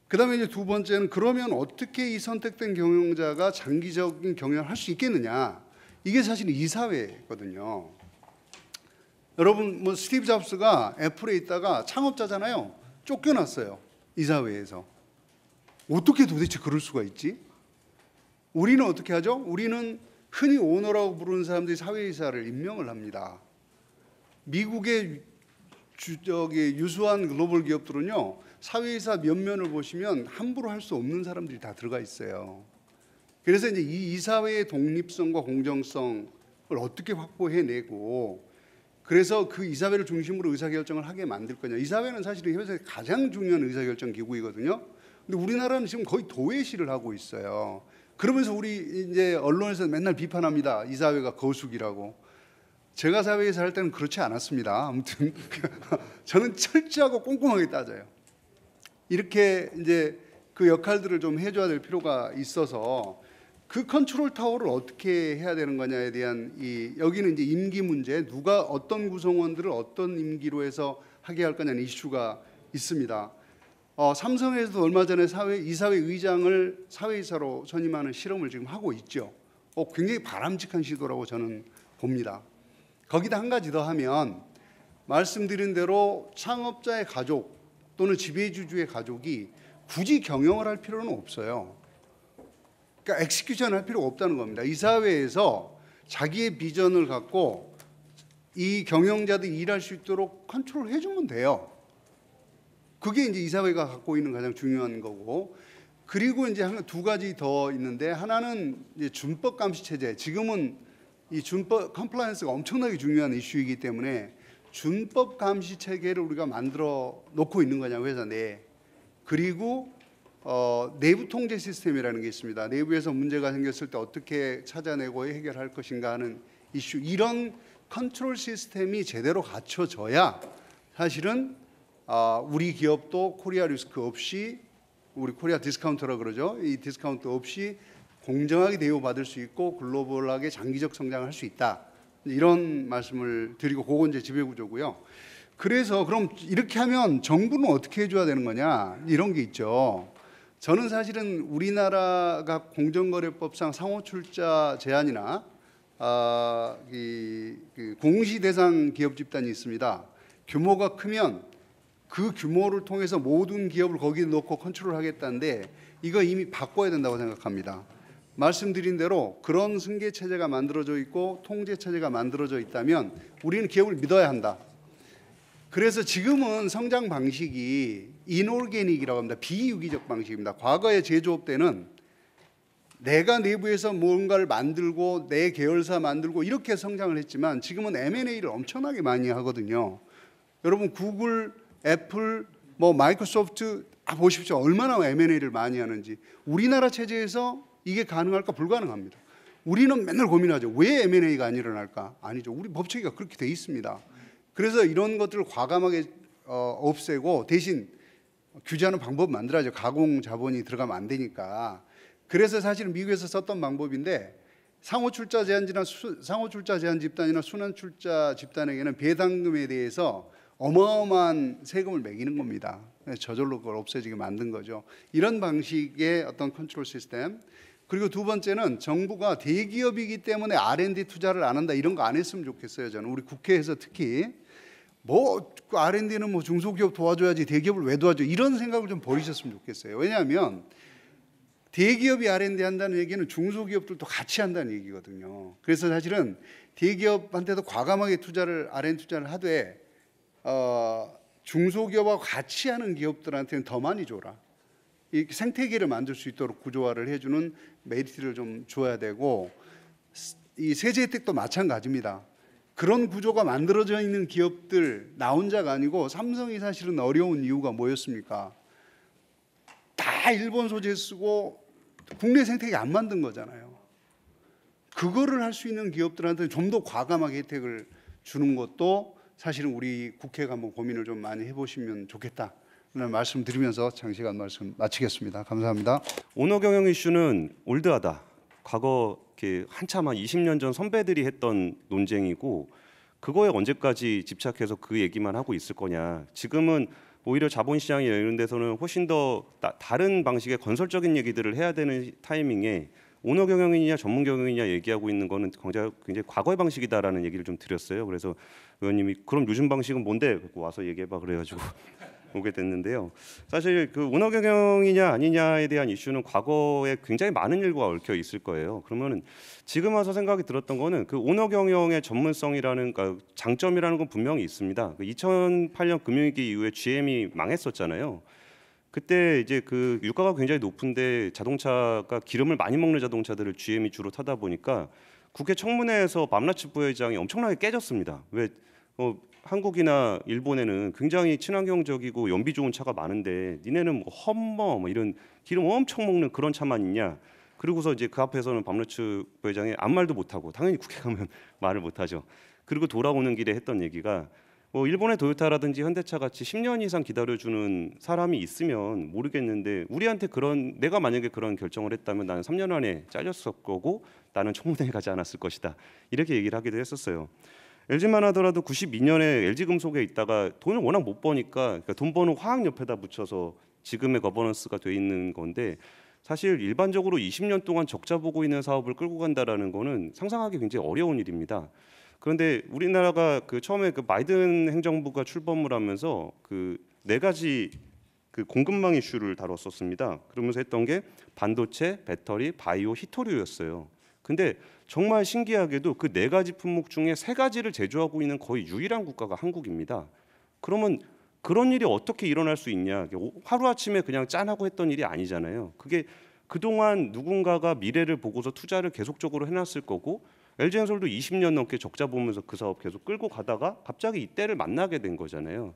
그다음에 이제 두 번째는 그러면 어떻게 이 선택된 경영자가 장기적인 경영을 할 수 있겠느냐? 이게 사실 이사회거든요. 여러분 스티브 잡스가 애플에 있다가 창업자잖아요. 쫓겨났어요. 이사회에서. 어떻게 도대체 그럴 수가 있지? 우리는 어떻게 하죠? 우리는 흔히 오너라고 부르는 사람들이 사회이사를 임명을 합니다. 미국의 유수한 글로벌 기업들은요, 사회이사 면면을 보시면 함부로 할 수 없는 사람들이 다 들어가 있어요. 그래서 이제 이 이사회의 독립성과 공정성을 어떻게 확보해내고, 그래서 그 이사회를 중심으로 의사결정을 하게 만들 거냐. 이사회는 사실은 회사의 가장 중요한 의사결정 기구이거든요. 근데 우리나라는 지금 거의 도외시를 하고 있어요. 그러면서 우리 이제 언론에서 맨날 비판합니다. 이사회가 거수기라고. 제가 사회에서 할 때는 그렇지 않았습니다. 아무튼 저는 철저하고 꼼꼼하게 따져요. 이렇게 이제 그 역할들을 좀 해줘야 될 필요가 있어서 그 컨트롤 타워를 어떻게 해야 되는 거냐에 대한 여기는 이제 임기 문제, 누가 어떤 구성원들을 어떤 임기로 해서 하게 할 거냐는 이슈가 있습니다. 삼성에서도 얼마 전에 이사회 의장을 사회이사로 선임하는 실험을 지금 하고 있죠. 굉장히 바람직한 시도라고 저는 봅니다. 거기다 한 가지 더 하면 말씀드린 대로 창업자의 가족 또는 지배주주의 가족이 굳이 경영을 할 필요는 없어요. 그러니까 엑스큐션 할 필요가 없다는 겁니다. 이사회에서 자기의 비전을 갖고 이 경영자들이 일할 수 있도록 컨트롤 해주면 돼요. 그게 이제 이사회가 갖고 있는 가장 중요한 거고, 그리고 이제 두 가지 더 있는데, 하나는 이제 준법 감시 체제. 지금은 이 준법 컴플라이언스가 엄청나게 중요한 이슈이기 때문에 준법 감시 체계를 우리가 만들어 놓고 있는 거냐, 회사 내에. 그리고 내부 통제 시스템이라는 게 있습니다. 내부에서 문제가 생겼을 때 어떻게 찾아내고 해결할 것인가 하는 이슈, 이런 컨트롤 시스템이 제대로 갖춰져야 사실은 우리 기업도 코리아 리스크 없이, 우리 코리아 디스카운터라 그러죠. 이 디스카운트 없이 공정하게 대우받을 수 있고 글로벌하게 장기적 성장을 할 수 있다. 이런 말씀을 드리고, 그건 이제 지배구조고요. 그래서 그럼 이렇게 하면 정부는 어떻게 해줘야 되는 거냐, 이런 게 있죠. 저는 사실은 우리나라가 공정거래법상 상호출자 제한이나 그 공시 대상 기업 집단이 있습니다. 규모가 크면 그 규모를 통해서 모든 기업을 거기에 넣고 컨트롤하겠다는데, 이거 이미 바꿔야 된다고 생각합니다. 말씀드린 대로 그런 승계 체제가 만들어져 있고 통제 체제가 만들어져 있다면 우리는 기업을 믿어야 한다. 그래서 지금은 성장 방식이 이노르게닉이라고 합니다. 비유기적 방식입니다. 과거의 제조업 때는 내가 내부에서 뭔가를 만들고 내 계열사 만들고 이렇게 성장을 했지만, 지금은 M&A를 엄청나게 많이 하거든요. 여러분 구글, 애플, 마이크로소프트 보십시오. 얼마나 M&A를 많이 하는지. 우리나라 체제에서 이게 가능할까? 불가능합니다. 우리는 맨날 고민하죠. 왜 M&A가 안 일어날까? 아니죠. 우리 법체계가 그렇게 돼 있습니다. 그래서 이런 것들을 과감하게 없애고 대신 규제하는 방법 만들어야죠. 가공 자본이 들어가면 안 되니까. 그래서 사실은 미국에서 썼던 방법인데, 상호출자 제한 집단이나 순환출자 집단에게는 배당금에 대해서 어마어마한 세금을 매기는 겁니다. 저절로 그걸 없애지게 만든 거죠. 이런 방식의 어떤 컨트롤 시스템. 그리고 두 번째는 정부가 대기업이기 때문에 R&D 투자를 안 한다, 이런 거 안 했으면 좋겠어요. 저는 우리 국회에서 특히 R&D는 중소기업 도와줘야지 대기업을 왜 도와줘, 이런 생각을 좀 버리셨으면 좋겠어요. 왜냐하면 대기업이 R&D 한다는 얘기는 중소기업들도 같이 한다는 얘기거든요. 그래서 사실은 대기업한테도 과감하게 R&D 투자를 하되 중소기업하고 같이 하는 기업들한테는 더 많이 줘라. 이 생태계를 만들 수 있도록 구조화를 해주는 메리트를 좀 줘야 되고, 이 세제 혜택도 마찬가지입니다. 그런 구조가 만들어져 있는 기업들, 나 혼자가 아니고 삼성이 사실은 어려운 이유가 뭐였습니까? 다 일본 소재 쓰고 국내 생태계 안 만든 거잖아요. 그거를 할 수 있는 기업들한테 좀 더 과감하게 혜택을 주는 것도 사실은 우리 국회가 한번 고민을 좀 많이 해보시면 좋겠다. 말씀드리면서 장시간 말씀 마치겠습니다. 감사합니다. 오너 경영 이슈는 올드하다. 과거 한참 한 20년 전 선배들이 했던 논쟁이고, 그거에 언제까지 집착해서 그 얘기만 하고 있을 거냐. 지금은 오히려 자본시장이 이런 데서는 훨씬 더 다른 방식의 건설적인 얘기들을 해야 되는 타이밍에 오너 경영이냐 전문 경영이냐 얘기하고 있는 거는 굉장히 과거의 방식이다라는 얘기를 좀 드렸어요. 그래서 의원님이 그럼 요즘 방식은 뭔데? 와서 얘기해봐 그래가지고 오게 됐는데요. 사실 그 오너 경영이냐 아니냐에 대한 이슈는 과거에 굉장히 많은 일과 얽혀 있을 거예요. 그러면 지금 와서 생각이 들었던 거는 그 오너 경영의 전문성이라는, 그러니까 장점이라는 건 분명히 있습니다. 그 2008년 금융위기 이후에 GM이 망했었잖아요. 그때 이제 그 유가가 굉장히 높은데 자동차가 기름을 많이 먹는 자동차들을 GM이 주로 타다 보니까 국회 청문회에서 밤라치 부회장이 엄청나게 깨졌습니다. 왜 한국이나 일본에는 굉장히 친환경적이고 연비 좋은 차가 많은데 니네는 험머 이런 기름 엄청 먹는 그런 차만 있냐. 그리고서 이제 그 앞에서는 밤라치 부회장이 아무 말도 못하고, 당연히 국회 가면 말을 못하죠. 그리고 돌아오는 길에 했던 얘기가 일본의 도요타라든지 현대차 같이 10년 이상 기다려주는 사람이 있으면 모르겠는데, 우리한테 내가 만약에 그런 결정을 했다면 나는 3년 안에 잘렸을 거고 나는 청문회에 가지 않았을 것이다. 이렇게 얘기를 하기도 했었어요. LG만 하더라도 92년에 LG금속에 있다가 돈을 워낙 못 버니까 돈 버는 화학 옆에다 붙여서 지금의 거버넌스가 돼 있는 건데, 사실 일반적으로 20년 동안 적자 보고 있는 사업을 끌고 간다라는 거는 상상하기 굉장히 어려운 일입니다. 그런데 우리나라가 처음에 바이든 행정부가 출범을 하면서 4가지 공급망 이슈를 다뤘었습니다. 그러면서 했던 게 반도체, 배터리, 바이오, 히토류였어요. 근데 정말 신기하게도 그 4가지 품목 중에 3가지를 제조하고 있는 거의 유일한 국가가 한국입니다. 그러면 그런 일이 어떻게 일어날 수 있냐? 하루아침에 그냥 짠하고 했던 일이 아니잖아요. 그게 그동안 누군가가 미래를 보고서 투자를 계속적으로 해놨을 거고, LG엔솔도 20년 넘게 적자 보면서 그 사업 계속 끌고 가다가 갑자기 이때를 만나게 된 거잖아요.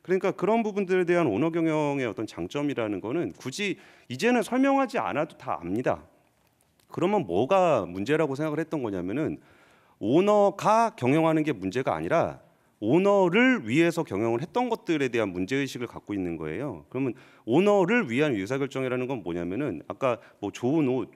그러니까 그런 부분들에 대한 오너 경영의 어떤 장점이라는 거는 굳이 이제는 설명하지 않아도 다 압니다. 그러면 뭐가 문제라고 생각을 했던 거냐면은 오너가 경영하는 게 문제가 아니라 오너를 위해서 경영을 했던 것들에 대한 문제의식을 갖고 있는 거예요. 그러면 오너를 위한 의사결정이라는 건 뭐냐면은 아까 뭐 좋은 옷,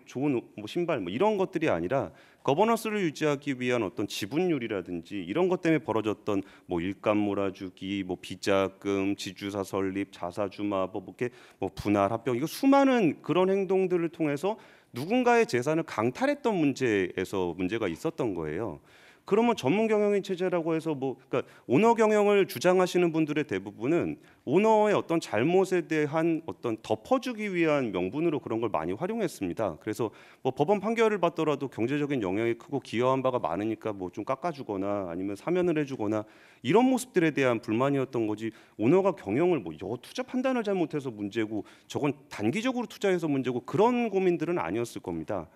뭐 신발 뭐 이런 것들이 아니라 거버넌스를 유지하기 위한 어떤 지분율이라든지 이런 것 때문에 벌어졌던 뭐 일감 몰아주기, 뭐 비자금, 지주사 설립, 자사주마, 뭐 분할 합병 이거 수많은 그런 행동들을 통해서 누군가의 재산을 강탈했던 문제에서 문제가 있었던 거예요. 그러면 전문 경영인 체제라고 해서 그러니까 오너 경영을 주장하시는 분들의 대부분은 오너의 어떤 잘못에 대한 어떤 덮어주기 위한 명분으로 그런 걸 많이 활용했습니다. 그래서 뭐 법원 판결을 받더라도 경제적인 영향이 크고 기여한 바가 많으니까 뭐 좀 깎아주거나 아니면 사면을 해주거나 이런 모습들에 대한 불만이었던 거지 오너가 경영을 뭐 투자 판단을 잘못해서 문제고 저건 단기적으로 투자해서 문제고 그런 고민들은 아니었을 겁니다.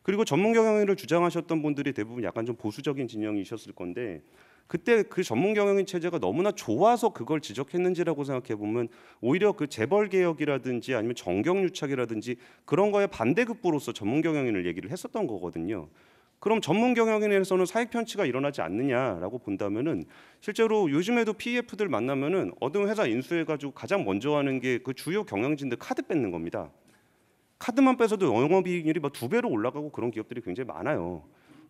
그리고 전문 경영인을 주장하셨던 분들이 대부분 약간 좀 보수적인 진영이셨을 건데 그때 그 전문 경영인 체제가 너무나 좋아서 그걸 지적했는지라고 생각해 보면 오히려 그 재벌 개혁이라든지 아니면 정경유착이라든지 그런 거에 반대급부로서 전문 경영인을 얘기를 했었던 거거든요. 그럼 전문 경영인에서는 사익 편취가 일어나지 않느냐라고 본다면은 실제로 요즘에도 PEF들 만나면은 어떤 회사 인수해가지고 가장 먼저 하는 게 그 주요 경영진들 카드 뺏는 겁니다. 카드만 빼서도 영업이익률이 막 2배로 올라가고 그런 기업들이 굉장히 많아요.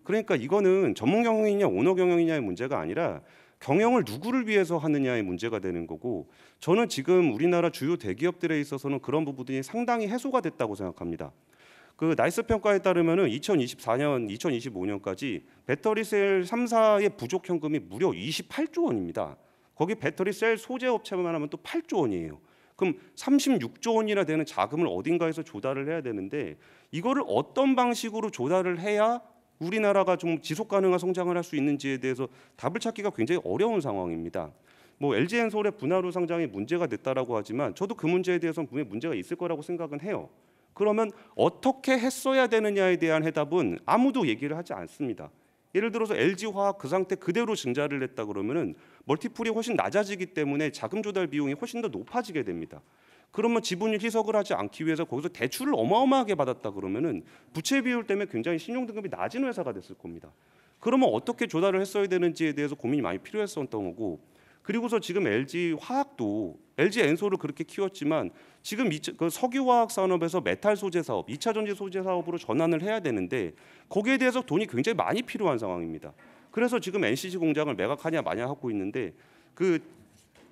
그러니까 이거는 전문 경영이냐 오너 경영이냐의 문제가 아니라 경영을 누구를 위해서 하느냐의 문제가 되는 거고 저는 지금 우리나라 주요 대기업들에 있어서는 그런 부분이 상당히 해소가 됐다고 생각합니다. 그 나이스 평가에 따르면은 2024년, 2025년까지 배터리 셀 3사의 부족 현금이 무려 28조 원입니다. 거기 배터리 셀 소재 업체만 하면 또 8조 원이에요. 그럼 36조 원이나 되는 자금을 어딘가에서 조달을 해야 되는데 이거를 어떤 방식으로 조달을 해야 우리나라가 좀 지속 가능한 성장을 할 수 있는지에 대해서 답을 찾기가 굉장히 어려운 상황입니다. 뭐 LG엔솔의 분할 후 상장이 문제가 됐다라고 하지만 저도 그 문제에 대해서는 분명히 문제가 있을 거라고 생각은 해요. 그러면 어떻게 했어야 되느냐에 대한 해답은 아무도 얘기를 하지 않습니다. 예를 들어서 LG화학 그 상태 그대로 증자를 했다 그러면은 멀티플이 훨씬 낮아지기 때문에 자금 조달 비용이 훨씬 더 높아지게 됩니다. 그러면 지분율 희석을 하지 않기 위해서 거기서 대출을 어마어마하게 받았다 그러면은 부채 비율 때문에 굉장히 신용 등급이 낮은 회사가 됐을 겁니다. 그러면 어떻게 조달을 했어야 되는지에 대해서 고민이 많이 필요했었던 거고 그리고서 지금 LG 화학도 LG 엔솔을 그렇게 키웠지만 지금 그 석유화학 산업에서 메탈 소재 사업, 2차 전지 소재 사업으로 전환을 해야 되는데 거기에 대해서 돈이 굉장히 많이 필요한 상황입니다. 그래서 지금 NCG 공장을 매각하냐 마냐 하고 있는데 그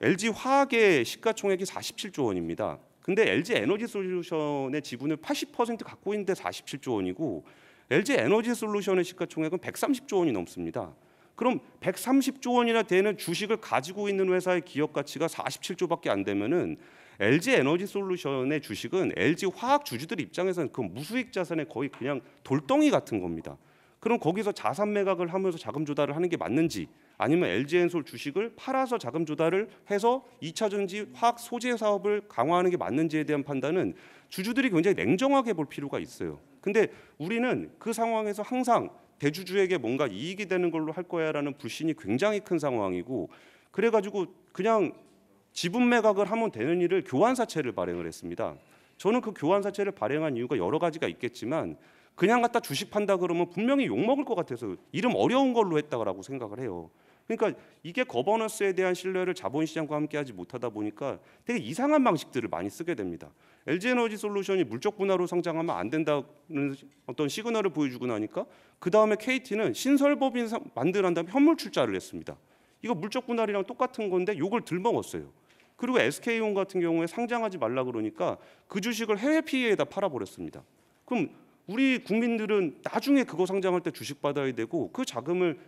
LG 화학의 시가총액이 47조 원입니다. 근데 LG 에너지 솔루션의 지분을 80% 갖고 있는데 47조 원이고 LG 에너지 솔루션의 시가총액은 130조 원이 넘습니다. 그럼 130조 원이나 되는 주식을 가지고 있는 회사의 기업 가치가 47조밖에 안 되면은 LG 에너지 솔루션의 주식은 LG 화학 주주들 입장에서는 그 무수익 자산의 거의 그냥 돌덩이 같은 겁니다. 그럼 거기서 자산 매각을 하면서 자금 조달을 하는 게 맞는지 아니면 LG엔솔 주식을 팔아서 자금 조달을 해서 2차 전지 화학 소재 사업을 강화하는 게 맞는지에 대한 판단은 주주들이 굉장히 냉정하게 볼 필요가 있어요. 근데 우리는 그 상황에서 항상 대주주에게 뭔가 이익이 되는 걸로 할 거야라는 불신이 굉장히 큰 상황이고 그래가지고 그냥 지분 매각을 하면 되는 일을 교환사채를 발행을 했습니다. 저는 그 교환사채를 발행한 이유가 여러 가지가 있겠지만 그냥 갖다 주식 판다 그러면 분명히 욕먹을 것 같아서 이름 어려운 걸로 했다고 생각을 해요. 그러니까 이게 거버넌스에 대한 신뢰를 자본시장과 함께하지 못하다 보니까 되게 이상한 방식들을 많이 쓰게 됩니다. LG에너지 솔루션이 물적 분할로 상장하면 안 된다는 어떤 시그널을 보여주고 나니까 그 다음에 KT는 신설법인 만들한 다음에 현물 출자를 했습니다. 이거 물적 분할이랑 똑같은 건데 욕을 들먹었어요. 그리고 SK온 같은 경우에 상장하지 말라 그러니까 그 주식을 해외 PE에다 팔아버렸습니다. 그럼 우리 국민들은 나중에 그거 상장할 때 주식 받아야 되고 그 자금을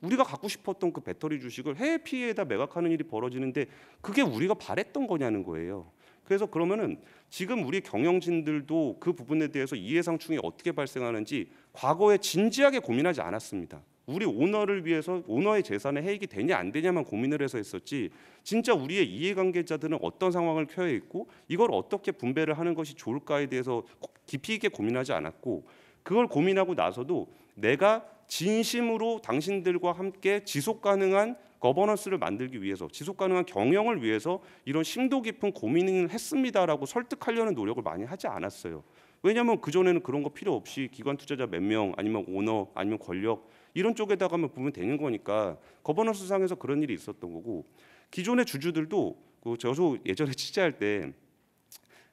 우리가 갖고 싶었던 그 배터리 주식을 해외 PE에다 매각하는 일이 벌어지는데 그게 우리가 바랬던 거냐는 거예요. 그래서 그러면은 지금 우리 경영진들도 그 부분에 대해서 이해상충이 어떻게 발생하는지 과거에 진지하게 고민하지 않았습니다. 우리 오너를 위해서 오너의 재산에 해익이 되냐 안 되냐만 고민을 해서 했었지 진짜 우리의 이해관계자들은 어떤 상황을 처해 있고 이걸 어떻게 분배를 하는 것이 좋을까에 대해서 깊이 있게 고민하지 않았고 그걸 고민하고 나서도 내가 진심으로 당신들과 함께 지속 가능한 거버넌스를 만들기 위해서 지속 가능한 경영을 위해서 이런 심도 깊은 고민을 했습니다라고 설득하려는 노력을 많이 하지 않았어요. 왜냐하면 그전에는 그런 거 필요 없이 기관 투자자 몇 명 아니면 오너 아니면 권력 이런 쪽에다가만 보면 되는 거니까 거버넌스 상에서 그런 일이 있었던 거고, 기존의 주주들도 저도 예전에 취재할 때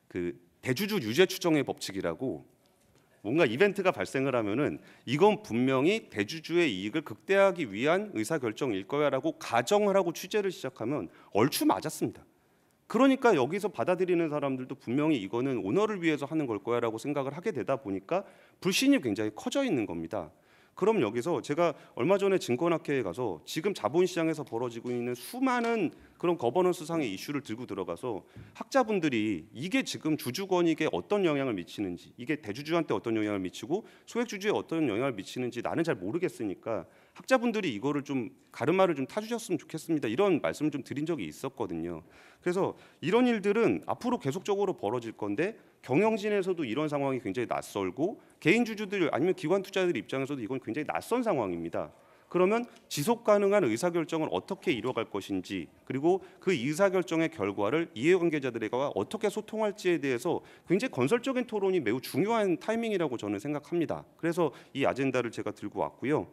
그 대주주 유죄 추정의 법칙이라고, 뭔가 이벤트가 발생을 하면은 이건 분명히 대주주의 이익을 극대화하기 위한 의사결정일 거야라고 가정을 하고 취재를 시작하면 얼추 맞았습니다. 그러니까 여기서 받아들이는 사람들도 분명히 이거는 오너를 위해서 하는 걸 거야라고 생각을 하게 되다 보니까 불신이 굉장히 커져 있는 겁니다. 그럼 여기서 제가 얼마 전에 증권학회에 가서 지금 자본시장에서 벌어지고 있는 수많은 그런 거버넌스상의 이슈를 들고 들어가서 학자분들이 이게 지금 주주권익에 어떤 영향을 미치는지, 이게 대주주한테 어떤 영향을 미치고 소액주주에 어떤 영향을 미치는지 나는 잘 모르겠으니까 학자분들이 이거를 좀 가르마를 좀 타주셨으면 좋겠습니다, 이런 말씀을 좀 드린 적이 있었거든요. 그래서 이런 일들은 앞으로 계속적으로 벌어질 건데 경영진에서도 이런 상황이 굉장히 낯설고 개인 주주들 아니면 기관 투자자들 입장에서도 이건 굉장히 낯선 상황입니다. 그러면 지속 가능한 의사결정을 어떻게 이뤄갈 것인지, 그리고 그 의사결정의 결과를 이해관계자들과 어떻게 소통할지에 대해서 굉장히 건설적인 토론이 매우 중요한 타이밍이라고 저는 생각합니다. 그래서 이 아젠다를 제가 들고 왔고요.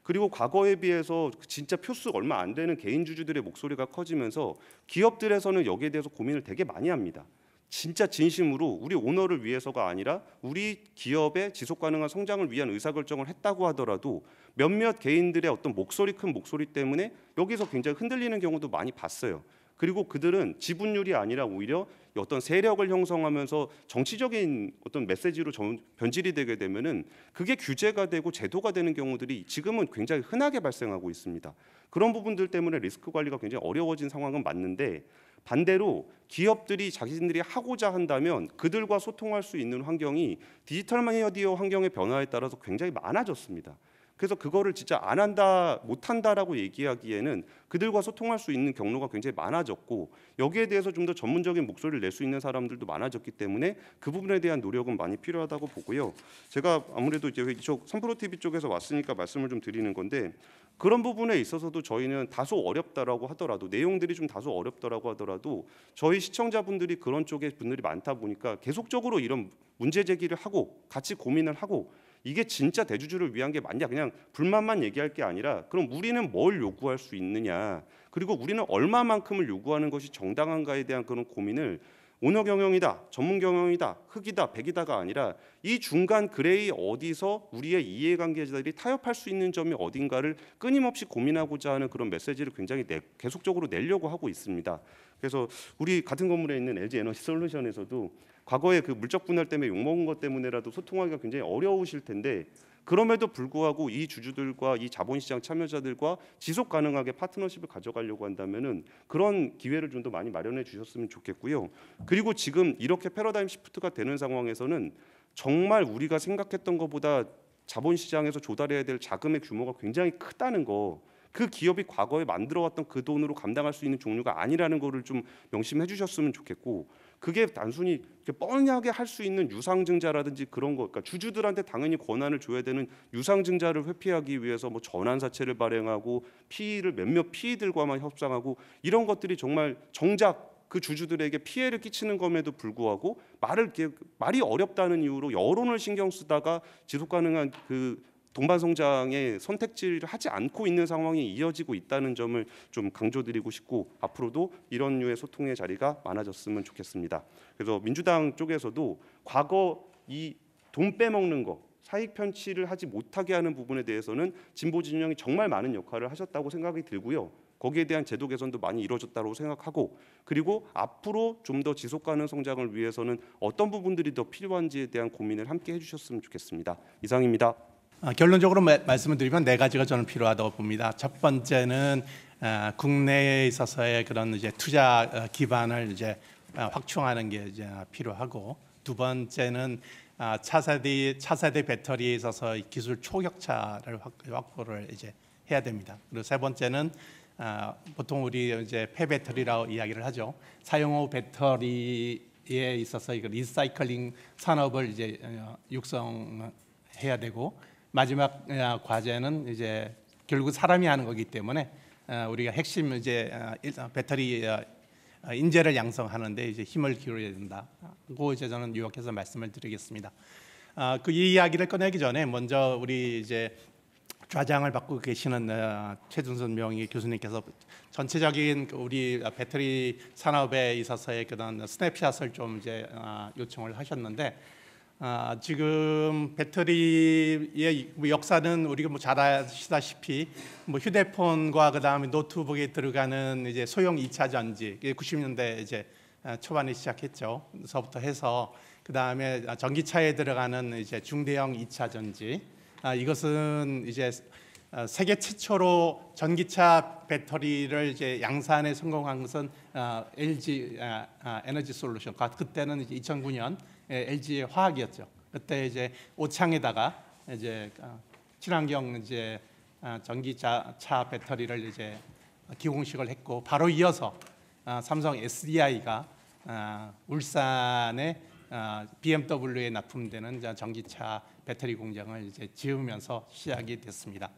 그리고 과거에 비해서 진짜 표수 얼마 안 되는 개인 주주들의 목소리가 커지면서 기업들에서는 여기에 대해서 고민을 되게 많이 합니다. 진짜 진심으로 우리 오너를 위해서가 아니라 우리 기업의 지속 가능한 성장을 위한 의사결정을 했다고 하더라도 몇몇 개인들의 어떤 목소리, 큰 목소리 때문에 여기서 굉장히 흔들리는 경우도 많이 봤어요. 그리고 그들은 지분율이 아니라 오히려 어떤 세력을 형성하면서 정치적인 어떤 메시지로 변질이 되게 되면은 그게 규제가 되고 제도가 되는 경우들이 지금은 굉장히 흔하게 발생하고 있습니다. 그런 부분들 때문에 리스크 관리가 굉장히 어려워진 상황은 맞는데, 반대로 기업들이 자신들이 하고자 한다면 그들과 소통할 수 있는 환경이 디지털 미디어 환경의 변화에 따라서 굉장히 많아졌습니다. 그래서 그거를 진짜 안 한다, 못 한다라고 얘기하기에는 그들과 소통할 수 있는 경로가 굉장히 많아졌고, 여기에 대해서 좀 더 전문적인 목소리를 낼 수 있는 사람들도 많아졌기 때문에 그 부분에 대한 노력은 많이 필요하다고 보고요. 제가 아무래도 이제 이쪽 선프로 TV 쪽에서 왔으니까 말씀을 좀 드리는 건데, 그런 부분에 있어서도 저희는 다소 어렵다라고 하더라도, 내용들이 좀 다소 어렵더라고 하더라도 저희 시청자분들이 그런 쪽에 분들이 많다 보니까 계속적으로 이런 문제 제기를 하고 같이 고민을 하고, 이게 진짜 대주주를 위한 게 맞냐, 그냥 불만만 얘기할 게 아니라 그럼 우리는 뭘 요구할 수 있느냐, 그리고 우리는 얼마만큼을 요구하는 것이 정당한가에 대한 그런 고민을 오너 경영이다, 전문 경영이다, 흑이다, 백이다가 아니라 이 중간 그레이 어디서 우리의 이해관계자들이 타협할 수 있는 점이 어딘가를 끊임없이 고민하고자 하는 그런 메시지를 굉장히 계속적으로 내려고 하고 있습니다. 그래서 우리 같은 건물에 있는 LG 에너지 솔루션에서도 과거에 그 물적 분할 때문에 욕먹은 것 때문에라도 소통하기가 굉장히 어려우실 텐데, 그럼에도 불구하고 이 주주들과 이 자본시장 참여자들과 지속 가능하게 파트너십을 가져가려고 한다면은 그런 기회를 좀 더 많이 마련해 주셨으면 좋겠고요. 그리고 지금 이렇게 패러다임 시프트가 되는 상황에서는 정말 우리가 생각했던 것보다 자본시장에서 조달해야 될 자금의 규모가 굉장히 크다는 거, 그 기업이 과거에 만들어왔던 그 돈으로 감당할 수 있는 종류가 아니라는 거를 좀 명심해 주셨으면 좋겠고, 그게 단순히 뻔하게 할 수 있는 유상증자라든지 그런 거, 그러니까 주주들한테 당연히 권한을 줘야 되는 유상증자를 회피하기 위해서 뭐 전환사채를 발행하고 PE를 몇몇 PE들과만 협상하고 이런 것들이 정말 정작 그 주주들에게 피해를 끼치는 것에도 불구하고 말이 어렵다는 이유로 여론을 신경 쓰다가 지속 가능한 그 동반 성장의 선택지를 하지 않고 있는 상황이 이어지고 있다는 점을 좀 강조드리고 싶고, 앞으로도 이런 류의 소통의 자리가 많아졌으면 좋겠습니다. 그래서 민주당 쪽에서도 과거 이 돈 빼먹는 거, 사익 편취를 하지 못하게 하는 부분에 대해서는 진보 진영이 정말 많은 역할을 하셨다고 생각이 들고요. 거기에 대한 제도 개선도 많이 이루어졌다고 생각하고, 그리고 앞으로 좀 더 지속 가능 성장을 위해서는 어떤 부분들이 더 필요한지에 대한 고민을 함께 해주셨으면 좋겠습니다. 이상입니다. 결론적으로 말씀을 드리면 네 가지가 저는 필요하다고 봅니다. 첫 번째는 국내에 있어서의 그런 이제 투자 기반을 이제 확충하는 게 이제 필요하고, 두 번째는 차세대 배터리에 있어서 기술 초격차를 확보를 이제 해야 됩니다. 그리고 세 번째는 보통 우리 이제 폐배터리라고 이야기를 하죠. 사용 후 배터리에 있어서 이거 리사이클링 산업을 이제 육성해야 되고, 마지막 과제는 이제 결국 사람이 하는 거기 때문에 우리가 핵심 이제 배터리 인재를 양성하는데 이제 힘을 기울여야 된다고 이제 저는 요약해서 말씀을 드리겠습니다. 그 이 이야기를 꺼내기 전에 먼저 우리 이제 좌장을 맡고 계시는 최준선 명의 교수님께서 전체적인 우리 배터리 산업에 있어서의 그런 스냅샷을 좀 이제 요청을 하셨는데, 지금 배터리의 역사는 우리가 뭐 잘 아시다시피 뭐 휴대폰과 그다음에 노트북에 들어가는 이제 소형 2차 전지 90년대 이제 초반에 시작했죠. 서부터 해서 그다음에 전기차에 들어가는 이제 중대형 2차 전지, 이것은 이제 세계 최초로 전기차 배터리를 이제 양산에 성공한 것은 LG 에너지 솔루션. 그때는 이제 2009년 LG 화학이었죠. 그때 이제 오창에다가 이제 친환경 이제 전기차 배터리를 이제 기공식을 했고, 바로 이어서 삼성 SDI가 울산에 BMW에 납품되는 전기차 배터리 공장을 이제 지으면서 시작이 됐습니다.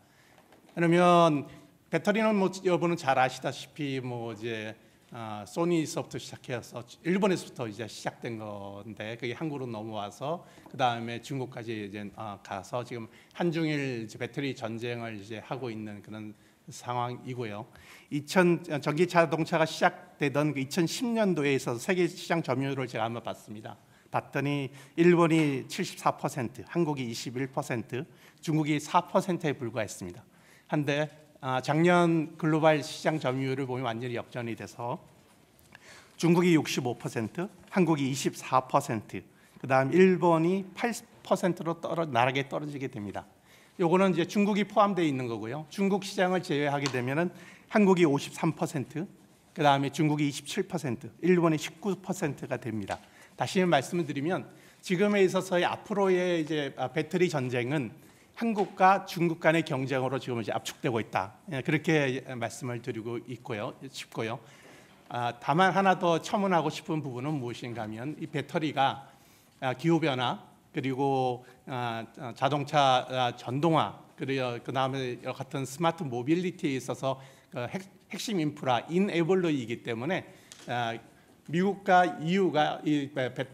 그러면 배터리는 뭐 여러분은 잘 아시다시피 뭐 이제 소니서부터 시작해서 일본에서부터 이제 시작된 건데, 그게 한국으로 넘어와서 그 다음에 중국까지 이제 가서 지금 한중일 이제 배터리 전쟁을 이제 하고 있는 그런 상황이고요. 전기 자동차가 시작되던 그 2010년도에 있어서 세계 시장 점유율을 제가 한번 봤더니 일본이 74%, 한국이 21%, 중국이 4%에 불과했습니다. 한데 작년 글로벌 시장 점유율을 보면 완전히 역전이 돼서 중국이 65%, 한국이 24%, 그다음 일본이 8%로 나락에 떨어지게 됩니다. 요거는 이제 중국이 포함되어 있는 거고요. 중국 시장을 제외하게 되면은 한국이 53%, 그다음에 중국이 27%, 일본이 19%가 됩니다. 다시 말씀을 드리면 지금에 있어서의 앞으로의 이제 배터리 전쟁은 한국과 중국 간의 경쟁으로 지금 이제 압축되고 있다. 그렇게 말씀을 드리고 싶고요. 다만 하나 더 첨언하고 싶은 부분은 무엇인가 하면, 이 배터리가 기후 변화, 그리고 자동차 전동화, 그리고 그다음에 같은 스마트 모빌리티에 있어서 핵심 인프라 인에블러이기 때문에 미국과 EU가 이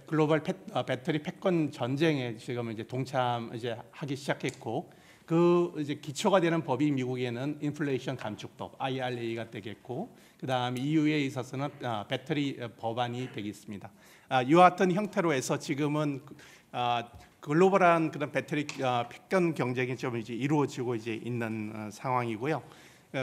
글로벌 배터리 패권 전쟁에 지금 이제 하기 시작했고, 그 이제 기초가 되는 법이 미국에는 인플레이션 감축법 IRA가 되겠고, 그 다음에 EU에 있어서는 배터리 법안이 되겠습니다. 이와 같은 형태로 해서 지금은 글로벌한 그런 배터리 패권 경쟁이 좀 이제 이루어지고 이제 있는 상황이고요.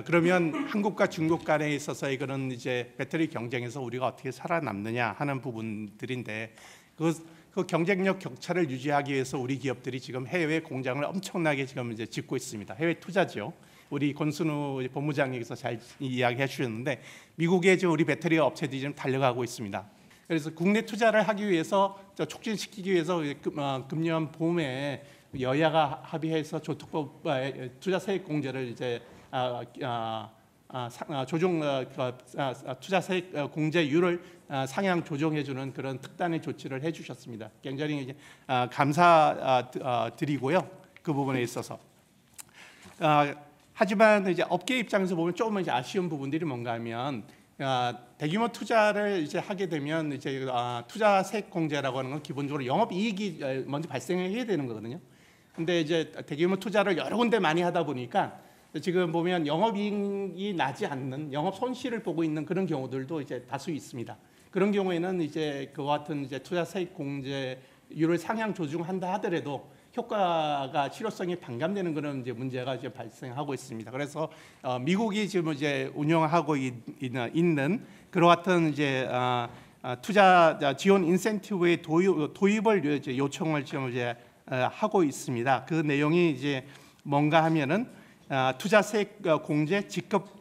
그러면 한국과 중국 간에 있어서의 그런 이제 배터리 경쟁에서 우리가 어떻게 살아남느냐 하는 부분들인데, 그 경쟁력 격차를 유지하기 위해서 우리 기업들이 지금 해외 공장을 엄청나게 지금 이제 짓고 있습니다. 해외 투자죠. 우리 권순우 본부장님께서 잘 이야기해 주셨는데, 미국에 지금 우리 배터리 업체들이 지금 달려가고 있습니다. 그래서 국내 투자를 하기 위해서 촉진시키기 위해서 금년 봄에 여야가 합의해서 조특법 투자세액 공제를 이제 조정 투자세액 공제율을 상향 조정해주는 그런 특단의 조치를 해주셨습니다. 굉장히 이제 감사드리고요. 그 부분에 있어서. 하지만 이제 업계 입장에서 보면 조금 이제 아쉬운 부분들이 뭔가 하면, 대규모 투자를 이제 하게 되면 이제 투자세액 공제라고 하는 건 기본적으로 영업이익이 먼저 발생해야 되는 거거든요. 근데 이제 대규모 투자를 여러 군데 많이 하다 보니까 지금 보면 영업이익이 나지 않는, 영업 손실을 보고 있는 그런 경우들도 이제 다수 있습니다. 그런 경우에는 이제 그와 같은 이제 투자세액 공제율을 상향 조정한다 하더라도 효과가 실효성이 반감되는 그런 이제 문제가 이제 발생하고 있습니다. 그래서 미국이 지금 이제 운영하고 있는 그와 같은 이제 투자 지원 인센티브의 도입을 이제 요청을 지금 이제 하고 있습니다. 그 내용이 이제 뭔가 하면은 투자세액 공제 직접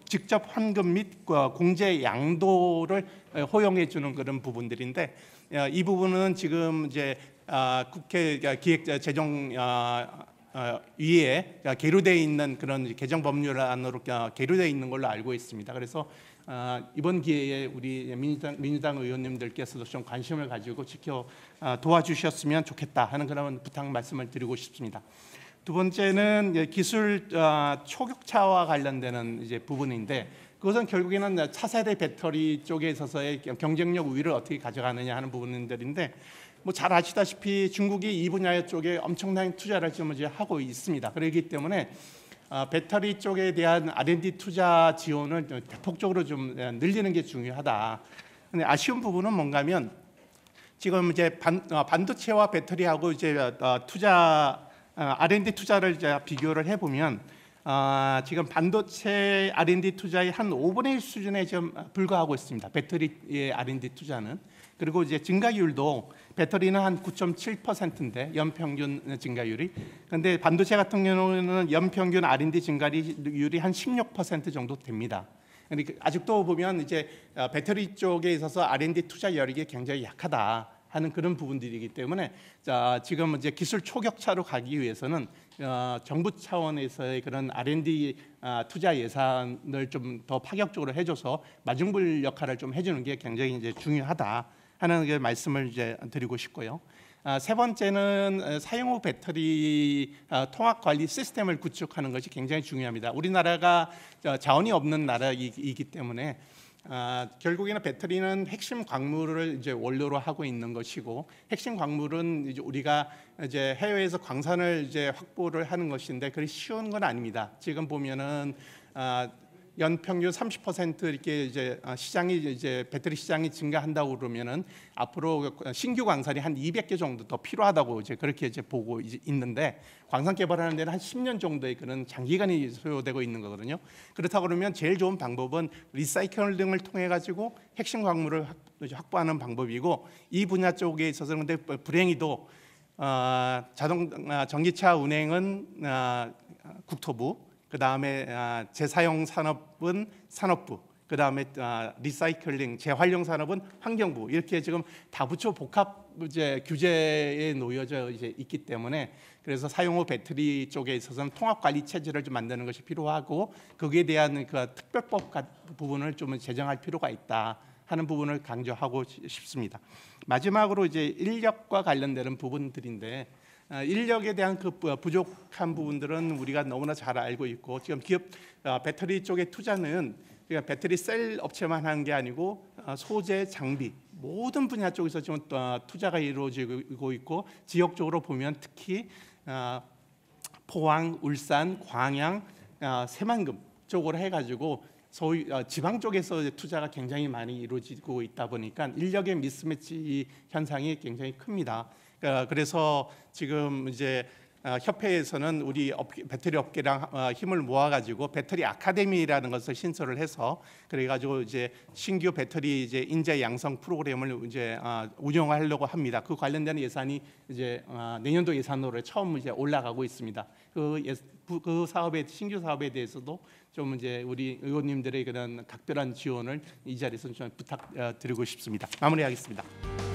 환급 및 공제 양도를 허용해 주는 그런 부분들인데, 이 부분은 지금 이제 국회 기획재정위에 계류되어 있는 그런 개정 법률안으로 계류되어 있는 걸로 알고 있습니다. 그래서 이번 기회에 우리 민주당 의원님들께서도 좀 관심을 가지고 도와주셨으면 좋겠다 하는 그런 부탁 말씀을 드리고 싶습니다. 두 번째는 이제 기술 초격차와 관련되는 이제 부분인데 그것은 결국에는 차세대 배터리 쪽에 있어서의 경쟁력 우위를 어떻게 가져가느냐 하는 부분들인데 뭐 잘 아시다시피 중국이 이 분야 쪽에 엄청난 투자를 지금 이제 하고 있습니다. 그렇기 때문에 배터리 쪽에 대한 R&D 투자 지원을 대폭적으로 좀 늘리는 게 중요하다. 근데 아쉬운 부분은 뭔가면 지금 이제 반도체와 배터리하고 이제 R&D 투자를 이제 비교를 해보면 지금 반도체 R&D 투자의 한 5분의 1 수준에 좀 불과하고 있습니다. 배터리의 R&D 투자는. 그리고 이제 증가율도 배터리는 한 9.7%인데 연평균 증가율이. 근데 반도체 같은 경우는 연평균 R&D 증가율이 한 16% 정도 됩니다. 그러니까 아직도 보면 이제 배터리 쪽에 있어서 R&D 투자 여력이 굉장히 약하다 하는 그런 부분들이기 때문에 지금 이제 기술 초격차로 가기 위해서는 정부 차원에서의 그런 R&D 투자 예산을 좀 더 파격적으로 해줘서 마중물 역할을 좀 해주는 게 굉장히 이제 중요하다 하는 게 말씀을 이제 드리고 싶고요. 세 번째는 사용 후 배터리 통합 관리 시스템을 구축하는 것이 굉장히 중요합니다. 우리나라가 자원이 없는 나라이기 때문에 결국에는 배터리는 핵심 광물을 이제 원료로 하고 있는 것이고 핵심 광물은 이제 우리가 이제 해외에서 광산을 이제 확보를 하는 것인데 그리 쉬운 건 아닙니다. 지금 보면은 연평균 30% 이렇게 이제 시장이 이제 배터리 시장이 증가한다고 그러면은 앞으로 신규 광산이 한 200개 정도 더 필요하다고 이제 그렇게 이제 보고 있는데 광산 개발하는 데는 한 10년 정도의 그런 장기간이 소요되고 있는 거거든요. 그렇다고 그러면 제일 좋은 방법은 리사이클링을 통해 가지고 핵심 광물을 확보하는 방법이고 이 분야 쪽에 있어서는 근데 불행히도 전기차 운행은 국토부, 그 다음에 재사용 산업은 산업부, 그 다음에 리사이클링 재활용 산업은 환경부 이렇게 지금 다부처 복합 이제 규제에 놓여져 이제 있기 때문에 그래서 사용 후 배터리 쪽에 있어서는 통합 관리 체제를 좀 만드는 것이 필요하고 거기에 대한 그 특별법 부분을 좀 제정할 필요가 있다 하는 부분을 강조하고 싶습니다. 마지막으로 이제 인력과 관련되는 부분들인데. 인력에 대한 그 부족한 부분들은 우리가 너무나 잘 알고 있고 지금 기업 배터리 쪽의 투자는 배터리 셀 업체만 하는 게 아니고 소재, 장비 모든 분야 쪽에서 지금 투자가 이루어지고 있고 지역적으로 보면 특히 포항, 울산, 광양, 새만금 쪽으로 해가지고 소위 지방 쪽에서 투자가 굉장히 많이 이루어지고 있다 보니까 인력의 미스매치 현상이 굉장히 큽니다. 그래서 지금 이제 협회에서는 우리 배터리 업계랑 힘을 모아가지고 배터리 아카데미라는 것을 신설을 해서 그래가지고 이제 신규 배터리 이제 인재 양성 프로그램을 이제 운영하려고 합니다. 그 관련된 예산이 이제 내년도 예산으로 처음 이제 올라가고 있습니다. 그 사업의 신규 사업에 대해서도 좀 이제 우리 의원님들의 그런 각별한 지원을 이 자리에서 좀 부탁드리고 싶습니다. 마무리하겠습니다.